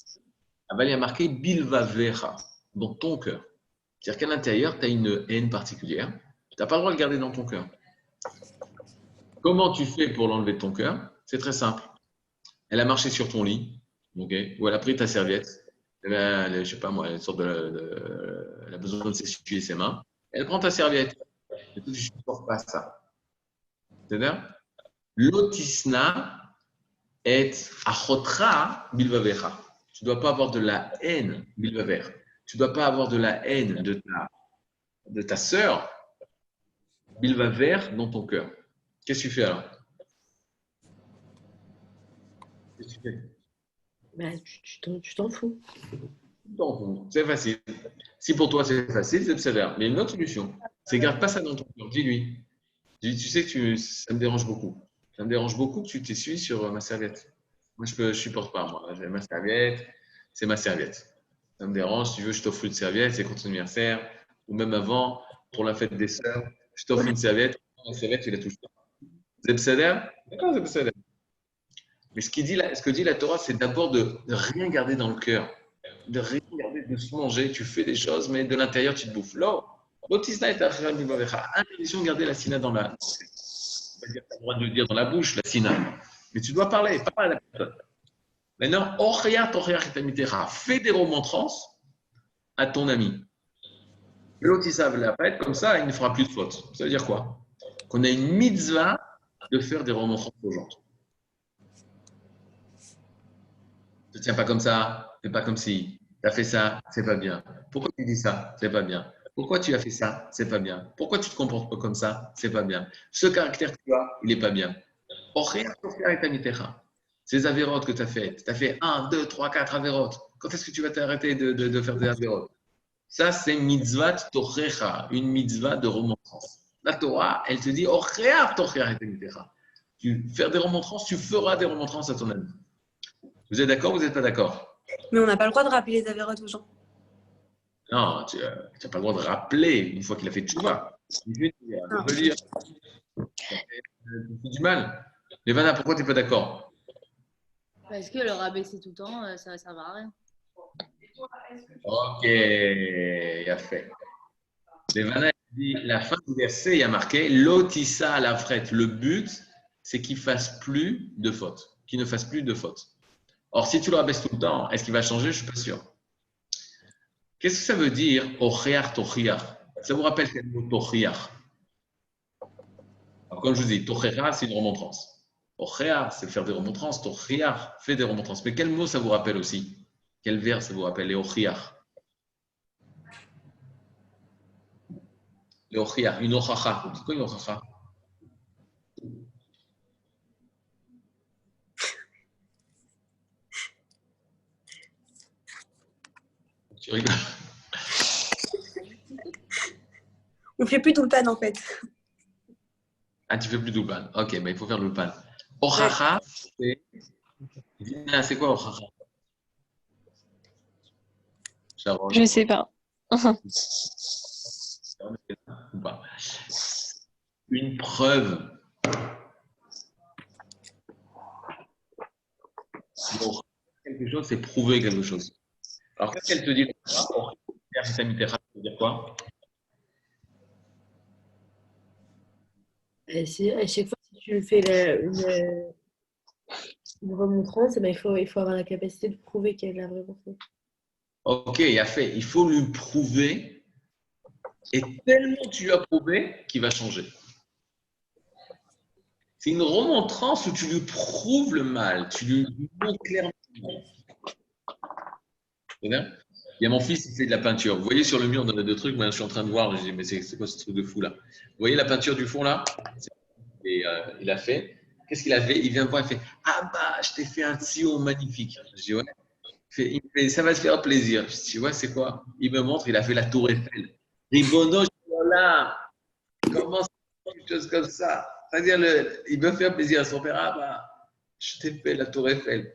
Il y a marqué bilvavecha, dans ton cœur. C'est-à-dire qu'à l'intérieur, tu as une haine particulière. Tu n'as pas le droit de le garder dans ton cœur. Comment tu fais pour l'enlever de ton cœur? C'est très simple. Elle a marché sur ton lit, okay, ou elle a pris ta serviette. Je ne sais pas moi, elle a besoin de s'essuyer ses mains. Elle prend ta serviette. Et tu ne supportes pas ça. C'est-à-dire, l'otisna est achotra bilvavecha. Tu ne dois pas avoir de la haine bilvaver. Tu ne dois pas avoir de la haine de ta sœur bilvaver dans ton cœur. Qu'est-ce que tu fais alors? Qu'est-ce que tu fais? Bah, tu t'en fous. C'est facile. Si pour toi c'est facile, c'est sévère. Mais il y a une autre solution. C'est garde pas ça dans ton cœur. Dis-lui. Tu sais que ça me dérange beaucoup. Ça me dérange beaucoup que tu t'essuies sur ma serviette. Moi, je ne supporte pas. Moi, j'ai ma serviette. C'est ma serviette. Ça me dérange. Si tu veux, je t'offre une serviette. C'est contre ton anniversaire. Ou même avant, pour la fête des sœurs, je t'offre une serviette. La serviette, tu la touches pas. C'est Besséder? D'accord, c'est Besséder. Mais ce que dit la Torah, c'est d'abord de rien garder dans le cœur. De rien garder, de se manger. Tu fais des choses, mais de l'intérieur, tu te bouffes. Là, l'autisna est interdiction de garder la sina dans la. Tu as le droit de le dire dans la bouche, la sina. Mais tu dois parler, pas à la personne. Maintenant, fais des remontrances à ton ami. L'autre, il ne va pas être comme ça, il ne fera plus de fautes. Ça veut dire quoi? Qu'on a une mitzvah de faire des remontrances aux gens. Ne tiens pas comme ça, fais pas comme si. Tu as fait ça, c'est pas bien. Pourquoi tu dis ça? C'est pas bien. Pourquoi tu as fait ça? C'est pas bien. Pourquoi tu te comportes pas comme ça? C'est pas bien. Ce caractère que tu as, il n'est pas bien. Ces avérotes que tu as faites, tu as fait 1, 2, 3, 4 avérotes. Quand est-ce que tu vas t'arrêter de faire des avérotes? Ça, c'est mitzvah tochecha, une mitzvah de remontrance. La Torah, elle te dit, tu faire des remontrances, tu feras des remontrances à ton ami. Vous êtes d'accord ou vous n'êtes pas d'accord? Mais on n'a pas le droit de rappeler les avérotes aux gens. Non, tu n'as pas le droit de rappeler une fois qu'il a fait tchouva. Il veut dire, tu fais du mal. Lévana, pourquoi tu n'es pas d'accord? Parce que le rabaisser tout le temps, ça ne sert à rien. Ok, il a fait. Lévana dit, la fin du verset, il y a marqué l'otissa à la frette. Le but, c'est qu'il ne fasse plus de fautes. Qu'il ne fasse plus de fautes. Or, si tu le rabaisses tout le temps, est-ce qu'il va changer? Je ne suis pas sûr. Qu'est-ce que ça veut dire ochiar tochiar? Ça vous rappelle quel mot tochiar? Comme je vous dis, tochera, c'est une remontrance. Ochiar, c'est faire des remontrances. Tochiar, fait des remontrances. Mais quel mot ça vous rappelle aussi? Quel vers ça vous rappelle? Les ochiar. Les ochiar, une ochacha. C'est quoi une ochacha? Tu rigoles? On ne fait plus tout le pan en fait. Ah, tu fais plus d'ulpan. Ok, mais il faut faire l'ulpan. Ochacha, c'est quoi ochacha? Je ne sais pas. Une preuve. Quelque chose, c'est prouver quelque chose. Alors, qu'est-ce qu'elle te dit? Ça veut dire quoi? À chaque fois que tu fais une remontrance, il faut avoir la capacité de prouver qu'elle l'a vraiment fait. Ok, il a fait. Il faut lui prouver. Et tellement tu lui as prouvé qu'il va changer. C'est une remontrance où tu lui prouves le mal. Tu lui montres clairement. C'est bien? Il y a mon fils qui fait de la peinture. Vous voyez sur le mur, on a deux trucs. Moi, je suis en train de voir. Je dis, mais c'est quoi ce truc de fou là? Vous voyez la peinture du fond là? Et il a fait. Qu'est-ce qu'il a fait? Il vient me voir, il fait, ah bah, je t'ai fait un tuyau magnifique. Je dis, ouais. Il me fait, ça va te faire plaisir. Je dis, ouais, c'est quoi? Il me montre, il a fait la tour Eiffel. Ribono, je suis là. Comment c'est quelque chose comme ça? C'est-à-dire, il veut faire plaisir à son père. Ah bah, je t'ai fait la tour Eiffel.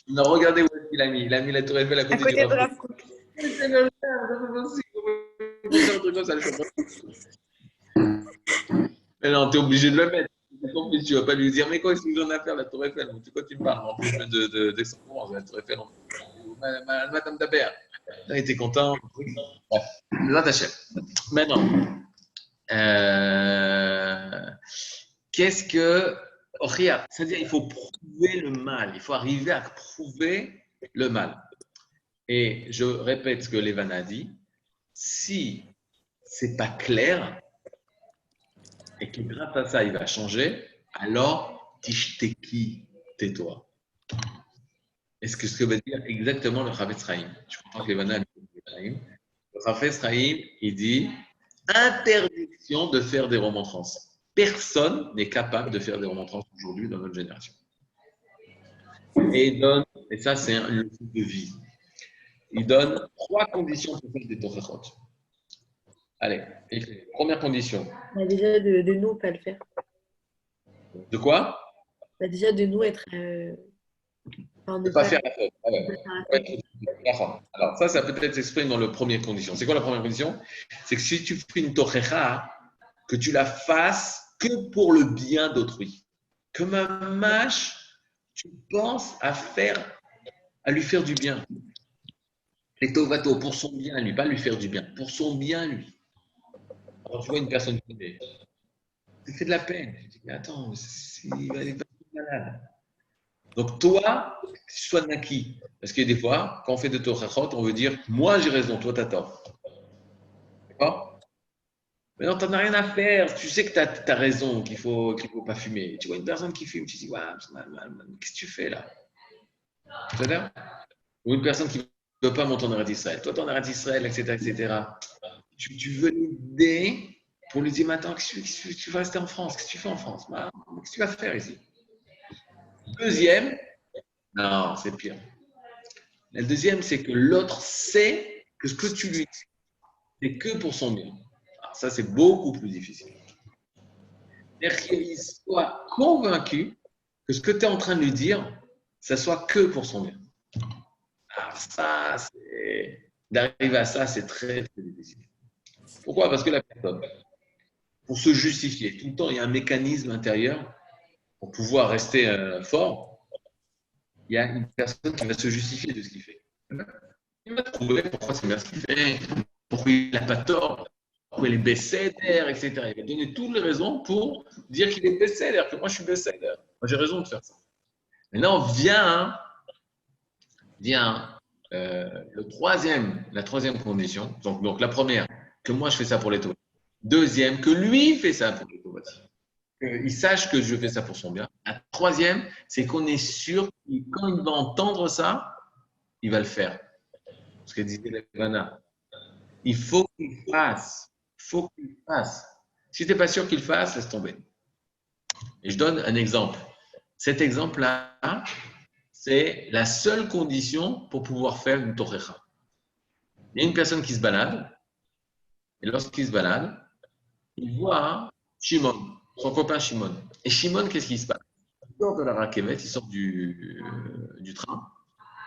Il a regardé où est-ce qu'il a mis. Il a mis la tour Eiffel à côté de la foule. C'est le mais non, tu es obligé de le mettre. Tu ne vas pas lui dire, mais quoi, est-ce que j'en ai à faire la tour Eiffel? De quoi tu me parles? En plus d'Aix-en-Provence, la tour Eiffel. Madame Dabert. Il était content. Bref, là, ta chef. Maintenant, qu'est-ce que. Oh, regarde, c'est-à-dire qu'il faut prouver le mal. Il faut arriver à prouver le mal. Et je répète ce que Lévana a dit. Si ce n'est pas clair, et que grâce à ça, il va changer, alors, tishteki, tais-toi. Est-ce que ce que veut dire exactement le Chafetz Chaim? Je comprends que Lévana a dit le Chafetz Chaim, il dit interdiction de faire des remontrances. Personne n'est capable de faire des remontrances aujourd'hui dans notre génération. Et ça, c'est un leçon de vie. Il donne 3 conditions pour faire des tochechot. Allez, première condition. Bah déjà, de nous, pas le faire. De quoi? Bah déjà, de nous être. Ne pas faire la faute. Alors, ça peut-être s'exprime dans la première condition. C'est quoi la première condition? C'est que si tu fais une tochecha, que tu la fasses que pour le bien d'autrui. que mâche, tu penses à lui faire du bien. Et tovato, pour son bien, lui, pas lui faire du bien, pour son bien, lui. Alors, tu vois une personne qui te fait de la peine. Tu dis, mais attends, elle est malade. Donc, toi, tu sois naki. Parce que des fois, quand on fait de torachot, on veut dire, moi j'ai raison, toi t'as tort. D'accord? Mais non, t'en as rien à faire. Tu sais que t'as raison, qu'il faut pas fumer. Tu vois une personne qui fume, tu dis, ouais, qu'est-ce que tu fais là? C'est-à-dire? Ou une personne qui ne veut pas monter en Eretz Israël. Toi, tu es en Eretz Israël, etc., etc. Tu veux l'aider pour lui dire, mais attends, qu'est-ce que tu vas rester en France? Qu'est-ce que tu fais en France? Qu'est-ce que tu vas faire ici? Deuxième, non, c'est pire. Le deuxième, c'est que l'autre sait que ce que tu lui dis, c'est que pour son bien. Alors ça, c'est beaucoup plus difficile. C'est-à-dire qu'il soit convaincu que ce que tu es en train de lui dire, ça soit que pour son bien. Alors ça, d'arriver à ça, c'est très, très difficile. Pourquoi? Parce que la personne, pour se justifier, tout le temps, il y a un mécanisme intérieur pour pouvoir rester fort. Il y a une personne qui va se justifier de ce qu'il fait. Il va trouver pourquoi c'est bien ce qu'il fait, pourquoi il n'a pas tort, pourquoi il est bécédaire, etc. Il va donner toutes les raisons pour dire qu'il est bécédaire, que moi je suis bécédaire. Moi j'ai raison de faire ça. Maintenant, vient la troisième condition. Donc la première, que moi je fais ça pour les taux. Deuxième, que lui fait ça pour les taux. Qu'il sache que je fais ça pour son bien. La troisième, c'est qu'on est sûr que quand il va entendre ça, il va le faire. Ce que disait Levana. Il faut qu'il fasse. Il faut qu'il fasse. Si tu n'es pas sûr qu'il fasse, laisse tomber. Et je donne un exemple. Cet exemple-là, c'est la seule condition pour pouvoir faire une torecha. Il y a une personne qui se balade, et lorsqu'il se balade, il voit Shimon, son copain Shimon. Et Shimon, qu'est-ce qui se passe? Il sort de la raquette, il sort du train,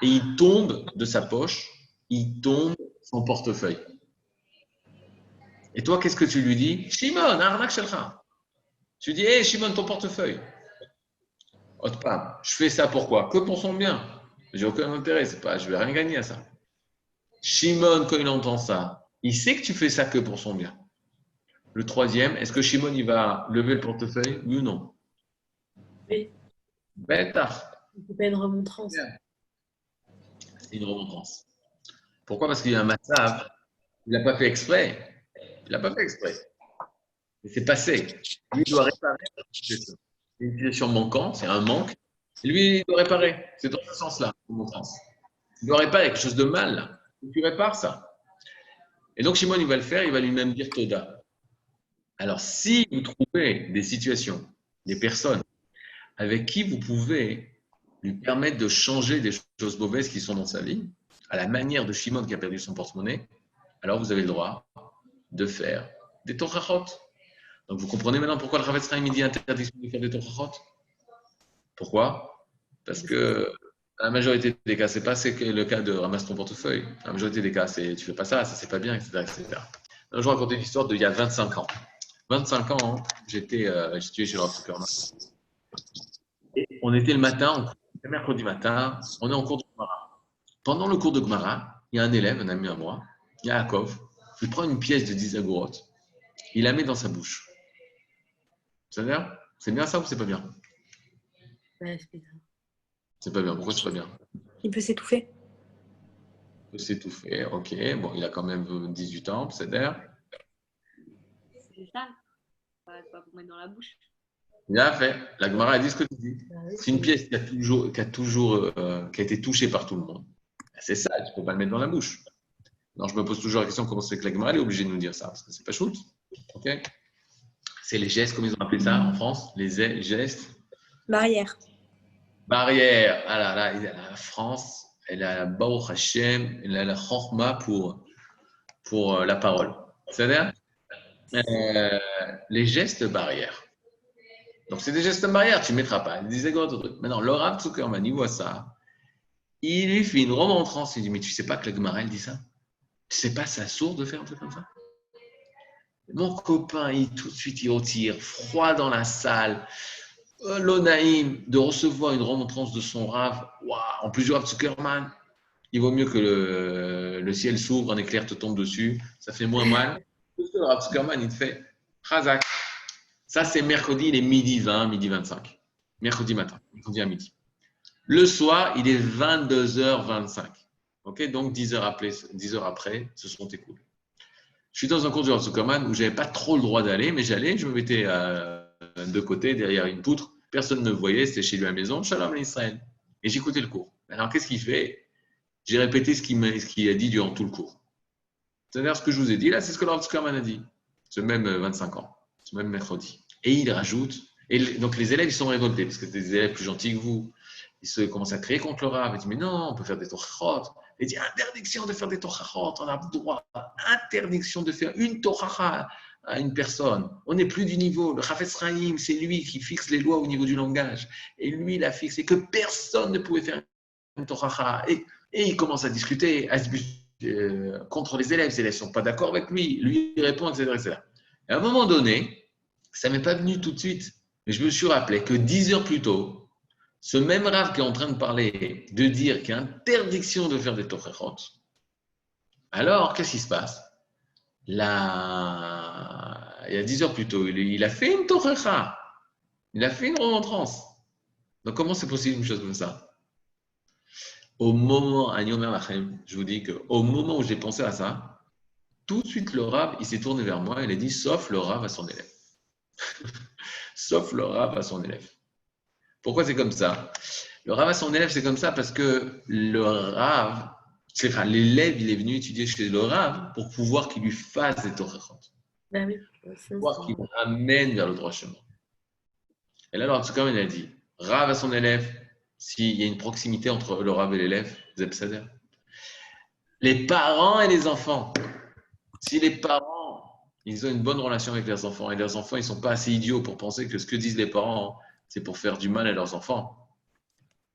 et il tombe de sa poche, il tombe son portefeuille. Et toi, qu'est-ce que tu lui dis? Shimon, arnak shelcha. Tu dis, hé Shimon, ton portefeuille. Otpam, je fais ça pourquoi? Que pour son bien. J'ai aucun intérêt, je vais rien gagner à ça. Shimon, quand il entend ça, il sait que tu fais ça que pour son bien. Le troisième, est-ce que Shimon il va lever le portefeuille? Oui ou non? Oui. Bêtard. C'est pas une remontrance. C'est une remontrance. Pourquoi? Parce qu'il y a un massav, il n'a pas fait exprès. Il n'a pas fait exprès. Mais c'est passé. Lui, il doit réparer. C'est une situation manquante, c'est un manque. Et lui, il doit réparer. C'est dans ce sens-là, remontrance. Il doit réparer quelque chose de mal. Tu répares ça. Et donc, Shimon, il va le faire, il va lui-même dire Toda. Alors, si vous trouvez des situations, des personnes avec qui vous pouvez lui permettre de changer des choses mauvaises qui sont dans sa vie, à la manière de Shimon qui a perdu son porte-monnaie, alors vous avez le droit de faire des torachot. Donc, vous comprenez maintenant pourquoi le Chavetz Chaim dit interdiction de faire des torachot? Pourquoi? Parce que la majorité des cas, c'est pas le cas de ramasse ton portefeuille. La majorité des cas, c'est tu fais pas ça, c'est pas bien, etc., etc. Alors, je vais raconter l'histoire d'il y a 25 ans. 25 ans, j'étais chez le Rav Zuckerman. Et on était le matin, le mercredi matin, on est en cours de Gemara. Pendant le cours de Gemara, il y a un élève, un ami à moi, Yaakov, il prend une pièce de 10 agorotes, il la met dans sa bouche. C'est-à-dire, c'est bien ça ou c'est pas bien? Ouais, c'est bizarre. C'est pas bien. Pourquoi c'est pas bien? Il peut s'étouffer. Il peut s'étouffer, ok. Bon, il a quand même 18 ans, c'est-à-dire. C'est ça. Pas pour mettre dans la bouche. Bien fait. La Gemara a dit ce que tu dis. C'est une pièce qui a été touchée par tout le monde. C'est ça, tu ne peux pas le mettre dans la bouche. Non, je me pose toujours la question comment c'est que la Gemara est obligée de nous dire ça, parce que c'est pas shoot. Ok. C'est les gestes, comme ils ont appelé ça en France, les gestes. Barrière. Barrière. Ah là là, la France, elle a la Baruch Hashem, elle a la Chorma pour la parole. C'est-à-dire les gestes barrières. Donc, c'est des gestes barrières, tu ne mettras pas. Il disait quoi d'autre? Maintenant, le Rav Zuckerman, il voit ça. Il lui fait une remontrance. Il dit, mais tu ne sais pas que la Gemara, elle dit ça? Tu ne sais pas, c'est sourd de faire un truc comme ça? Mon copain, tout de suite, il retire, froid dans la salle. l'Onaïm, de recevoir une remontrance de son Rav. Waouh, en plus du Rav Zuckerman, il vaut mieux que le ciel s'ouvre, un éclair te tombe dessus, ça fait moins mal. Le Rav Zuckerman, il te fait Chazak. Ça, c'est mercredi, il est midi 20, midi 25. Mercredi matin, mercredi à midi. Le soir, il est 22h25. Ok, donc 10 heures après, ce sont tes coups. Je suis dans un cours du Rav Zuckerman où je n'avais pas trop le droit d'aller, mais j'allais, je me mettais de côté, derrière une poutre. Personne ne me voyait, c'était chez lui à la maison. Shalom Israël. Et j'écoutais le cours. Alors, qu'est-ce qu'il fait? J'ai répété ce qu'il a dit durant tout le cours. C'est-à-dire ce que je vous ai dit, là, c'est ce que le Rav Zuckerman a dit. Ce même 25 ans, ce même mercredi. Et il rajoute, et donc les élèves, ils sont révoltés, parce que c'est des élèves plus gentils que vous. Ils commencent à crier contre le Rav. Ils disent, mais non, on peut faire des torachot. Il dit, interdiction de faire des torachot, on a le droit. Interdiction de faire une toracha à une personne. On n'est plus du niveau. Le Chafetz Chaim, c'est lui qui fixe les lois au niveau du langage. Et lui, il a fixé que personne ne pouvait faire une toracha. Et il commence à discuter, contre les élèves. Les élèves ne sont pas d'accord avec lui. Lui, il répond, etc., etc. Et à un moment donné, ça ne m'est pas venu tout de suite, mais je me suis rappelé que 10 heures plus tôt, ce même Rav qui est en train de parler, de dire qu'il y a interdiction de faire des torachot, alors qu'est-ce qui se passe? Là, il y a 10 heures plus tôt, il a fait une toracha, il a fait une remontrance. Donc comment c'est possible une chose comme ça? Au moment, je vous dis qu'au moment où j'ai pensé à ça, tout de suite le Rav, il s'est tourné vers moi et il a dit, sauf le Rav à son élève. Sauf le Rav à son élève. Pourquoi c'est comme ça? Le Rav à son élève, c'est comme ça parce que le Rav, l'élève, il est venu étudier chez le Rav pour pouvoir qu'il lui fasse des torachot. Ben oui. Pour pouvoir qu'il le ramène vers le droit chemin. Et là, en tout cas, il a dit, Rav à son élève, s'il y a une proximité entre le Rav et l'élève, vous êtes sadr. Les parents et les enfants. Si les parents, ils ont une bonne relation avec leurs enfants et leurs enfants, ils ne sont pas assez idiots pour penser que ce que disent les parents, c'est pour faire du mal à leurs enfants.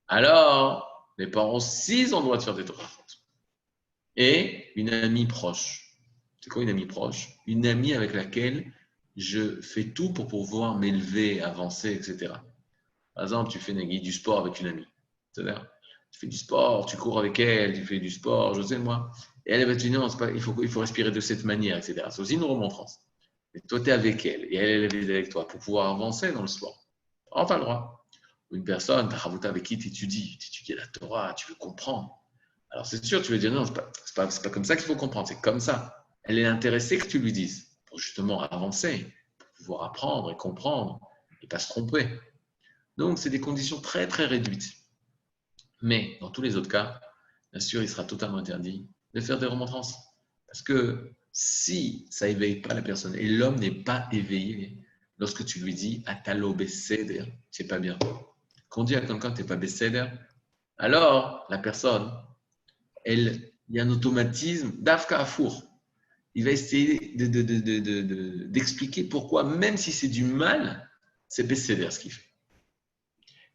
Alors, les parents aussi, ils ont le droit de faire des torachot. Et une amie proche. C'est quoi une amie proche? Une amie avec laquelle je fais tout pour pouvoir m'élever, avancer, etc. Par exemple, tu fais du sport avec une amie. C'est-à-dire, tu fais du sport, tu cours avec elle, tu fais du sport, je sais moi. Et elle va te dire, non, il faut respirer de cette manière, etc. C'est aussi une remontrance. Et toi, tu es avec elle et elle est avec toi pour pouvoir avancer dans le sport. On n'a pas le droit. Une personne, avec qui tu étudies la Torah, tu veux comprendre. Alors c'est sûr, tu veux dire non, c'est pas comme ça qu'il faut comprendre, c'est comme ça. Elle est intéressée que tu lui dises pour justement avancer, pour pouvoir apprendre et comprendre et pas se tromper. Donc c'est des conditions très très réduites. Mais dans tous les autres cas, bien sûr, il sera totalement interdit de faire des remontrances. Parce que si ça éveille pas la personne et l'homme n'est pas éveillé, lorsque tu lui dis Atalo Besséder, c'est pas bien. Quand on dit à quelqu'un que tu n'es pas Besséder, alors la personne, il y a un automatisme d'Afka Afour. Il va essayer d'expliquer pourquoi, même si c'est du mal, c'est Besséder ce qu'il fait.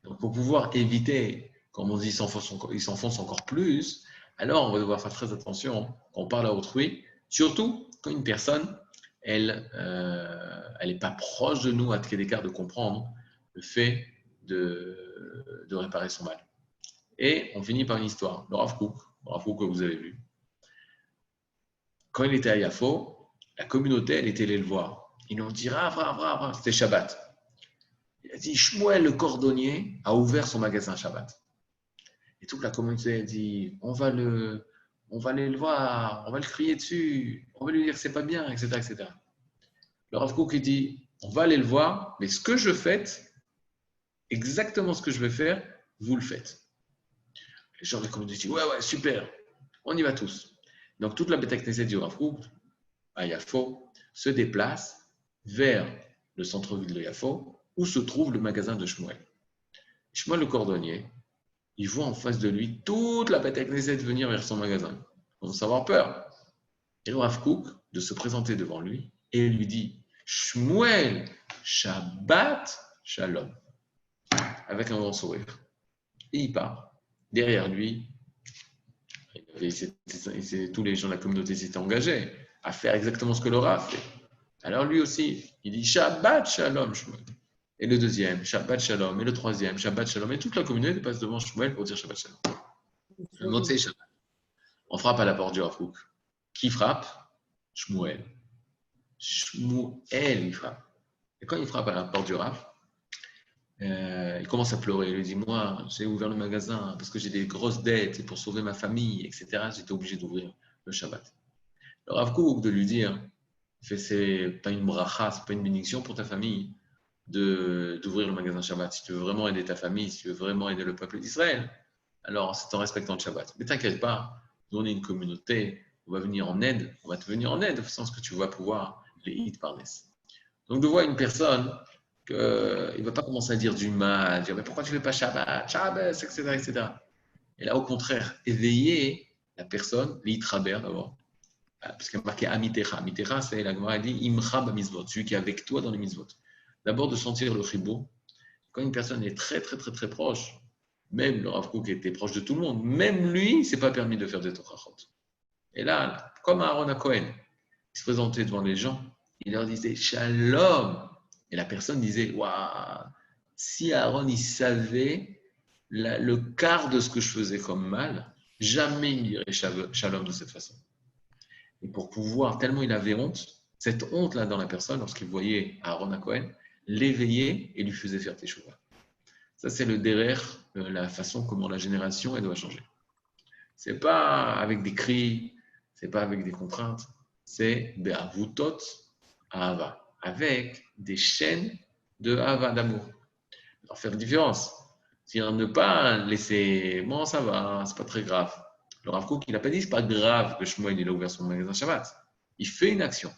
Donc pour pouvoir éviter, comme on dit, il s'enfonce encore plus, alors on va devoir faire très attention quand on parle à autrui, surtout quand une personne, elle n'est pas proche de nous à quel écart de comprendre le fait de réparer son mal. Et on finit par une histoire. Le Rav Kook que vous avez vu. Quand il était à Yafo, la communauté, elle était allée le voir. Ils lui ont dit, Rav, c'était Shabbat. Il a dit, Shmuel, le cordonnier, a ouvert son magasin Shabbat. Et toute la communauté a dit, on va aller le voir, on va le crier dessus, on va lui dire que c'est pas bien, etc., etc. Le Rav Kook, il dit, on va aller le voir, mais ce que je fais, exactement ce que je vais faire, vous le faites. Les gens de la communauté disent, ouais, super, on y va tous. Donc, toute la Beth Knesset du Rav Kook, à Yafo, se déplace vers le centre-ville de Yafo, où se trouve le magasin de Shmuel. Shmuel, le cordonnier, il voit en face de lui toute la Beth Knesset venir vers son magasin. On va avoir peur. Et le Rav Kook, de se présenter devant lui, et lui dit, Shmuel, Shabbat, Shalom. Avec un grand sourire. Et il part. Derrière lui, tous les gens de la communauté s'étaient engagés à faire exactement ce que le Rav fait. Alors lui aussi, il dit Shabbat Shalom Shmuel. Et le deuxième, Shabbat Shalom. Et le troisième, Shabbat Shalom. Et toute la communauté passe devant Shmuel pour dire Shabbat Shalom. Le Motzei Shabbat. On frappe à la porte du Rav Kook. Qui frappe? Shmuel. Shmuel, il frappe. Et quand il frappe à la porte du Rav, il commence à pleurer. Il lui dit, moi, j'ai ouvert le magasin parce que j'ai des grosses dettes et pour sauver ma famille, etc. J'étais obligé d'ouvrir le Shabbat. Le Rav Kook de lui dire, c'est pas une bracha, c'est pas une bénédiction pour ta famille d'ouvrir le magasin Shabbat. Si tu veux vraiment aider ta famille, si tu veux vraiment aider le peuple d'Israël, alors c'est en respectant le Shabbat. Mais t'inquiète pas, nous on est une communauté, on va venir en aide, on va te venir en aide, au sens que tu vas pouvoir les hit par Ness. Donc de voir une personne qu'il ne va pas commencer à dire du mal, dire mais pourquoi tu ne fais pas Shabbat, Shabbat, etc., etc. Et là au contraire, éveiller la personne, l'itraber d'abord, parce qu'il y a marqué Amitecha. Amitecha, c'est la Gemara dit Imcha b'mitzvot, celui qui est avec toi dans les mitzvot. D'abord de sentir le chibur. Quand une personne est très très très très proche, même le Rav Kook était proche de tout le monde, même lui, il ne s'est pas permis de faire des tochachot. Et là, comme Aaron à Cohen, il se présentait devant les gens, il leur disait Shalom. Et la personne disait waouh, si Aaron il savait le quart de ce que je faisais comme mal, jamais il dirait Shalom de cette façon. Et pour pouvoir, tellement il avait honte, cette honte-là dans la personne, lorsqu'il voyait Aaron à Cohen, l'éveillait et lui faisait faire teshuva. Ça, c'est le derrière, la façon comment la génération elle doit changer. C'est pas avec des cris, c'est pas avec des contraintes, c'est be'avutot ahava, avec des chaînes de ahava, d'amour. Alors faire une différence. C'est-à-dire ne pas laisser, bon ça va, c'est pas très grave. Le Rav Kook, il n'a pas dit c'est pas grave que Shmuel il a ouvert son magasin Shabbat. Il fait une action,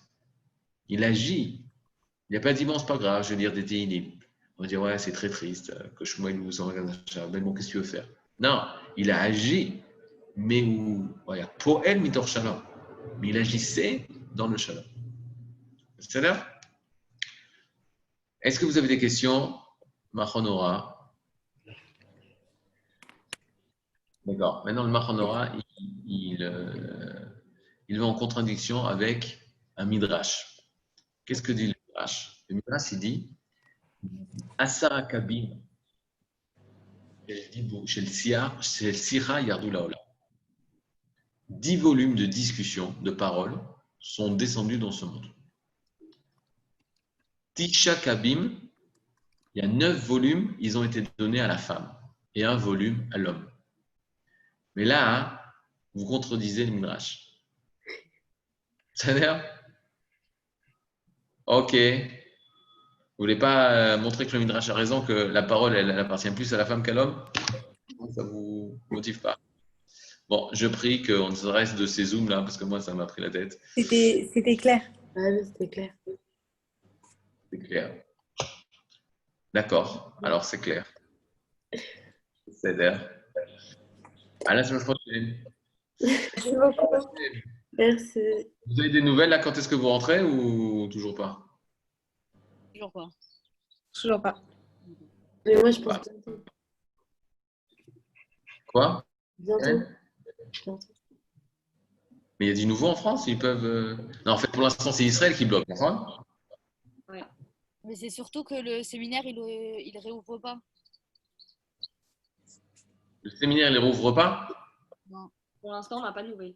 il agit. Il n'a pas dit bon c'est pas grave, je vais lire des téhilim. On va dire ouais c'est très triste que Shmuel ouvre son magasin Shabbat. Mais bon qu'est-ce que tu veux faire? Non, il a agi. Mais où, voilà, Poel mitor shalom. Mais il agissait dans le shalom. C'est là? Est-ce que vous avez des questions? Machonora. D'accord. Maintenant, le Machonora, il va en contradiction avec un Midrash. Qu'est-ce que dit le Midrash? Le Midrash, il dit Asara Kabim, chez le Sira Yardou Laola. 10 volumes de discussions, de paroles, sont descendus dans ce monde. Tisha Kabim, il y a 9 volumes, ils ont été donnés à la femme et 1 volume à l'homme. Mais là, hein, vous contredisez le Midrash. C'est-à-dire, ok, vous voulez pas montrer que le Midrash a raison, que la parole, elle appartient plus à la femme qu'à l'homme? Ça ne vous motive pas? Bon, je prie qu'on se reste de ces zooms là, parce que moi, ça m'a pris la tête. C'était clair. Ah oui, c'était clair. C'est clair. D'accord, alors c'est clair. C'est d'air. À la semaine prochaine. Merci beaucoup. Merci. Vous avez des nouvelles là? Quand est-ce que vous rentrez ou toujours pas? Toujours pas. Toujours pas. Mais moi, je pense bientôt. Quoi? Bientôt. Mais il y a du nouveau en France, ils peuvent. Non, en fait, pour l'instant, c'est Israël qui bloque. Enfin, Ouais. Mais c'est surtout que le séminaire, il réouvre pas. le séminaire, il ne rouvre pas? Non. Pour l'instant, on n'a pas de nouvelles.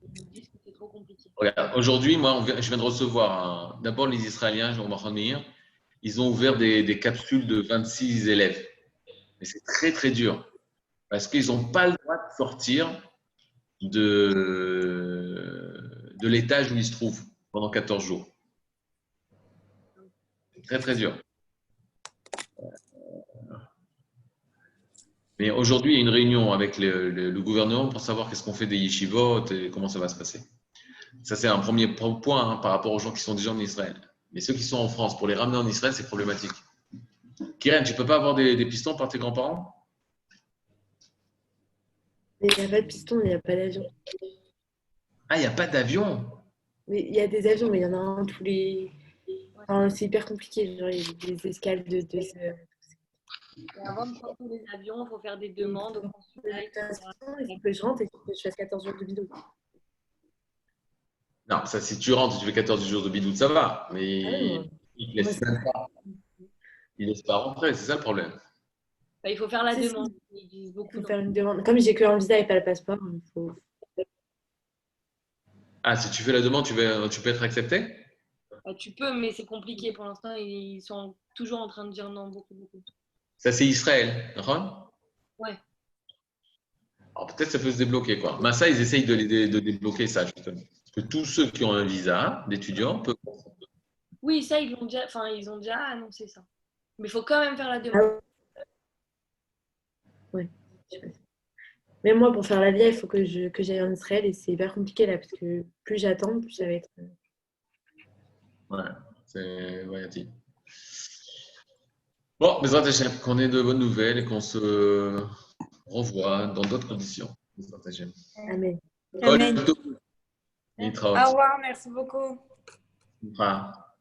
Ils nous disent que c'est trop compliqué. Regarde, aujourd'hui, moi, je viens de recevoir d'abord les Israéliens, on va revenir. Ils ont ouvert des capsules de 26 élèves. Mais c'est très, très dur. Parce qu'ils n'ont pas le droit de sortir de l'étage où ils se trouvent pendant 14 jours. C'est très, très dur. Mais aujourd'hui, il y a une réunion avec le gouvernement pour savoir qu'est-ce qu'on fait des yeshivot et comment ça va se passer. Ça, c'est un premier point par rapport aux gens qui sont déjà en Israël. Mais ceux qui sont en France, pour les ramener en Israël, c'est problématique. Kiren, tu ne peux pas avoir des pistons par tes grands-parents? Mais il n'y a pas de piston, il n'y a pas d'avion. Ah, il n'y a pas d'avion? Mais il y a des avions, mais il y en a un tous les. Enfin, c'est hyper compliqué. Genre, il y a des escales de 2 heures. Et avant de prendre tous les avions, il faut faire des demandes au consulat. Il faut que je rentre et que je fasse 14 jours de bidou. Non, ça, si tu rentres et tu fais 14 jours de bidoute, ça va. Mais Ah oui, Il ne laisse même pas. Il laisse pas rentrer, c'est ça le problème. Bah, il faut faire la C'est demande. Ils disent Il beaucoup faut non. faire une demande. Comme j'ai que un visa et pas le passeport, il faut. Ah, si tu fais la demande, tu peux être accepté? Bah, tu peux, mais c'est compliqué pour l'instant. Ils sont toujours en train de dire non, beaucoup, beaucoup. Ça, c'est Israël, d'accord? Ouais. Alors peut-être ça peut se débloquer, quoi. Mais ça, ils essayent de débloquer ça, justement. Parce que tous ceux qui ont un visa d'étudiant peuvent. Oui, ça, ils ont déjà annoncé ça. Mais il faut quand même faire la Ah demande. ouais. Je sais pas. Même moi, pour faire la via, il faut que j'aille en Israël et c'est hyper compliqué là parce que plus j'attends, plus ça va être. Ouais, c'est voyati. Bon, Bezrat Hashem, qu'on ait de bonnes nouvelles et qu'on se revoit dans d'autres conditions. Bezrat Hashem. Amen. Kol Amen. tov, Au Yitraot. revoir, merci beaucoup. Simcha.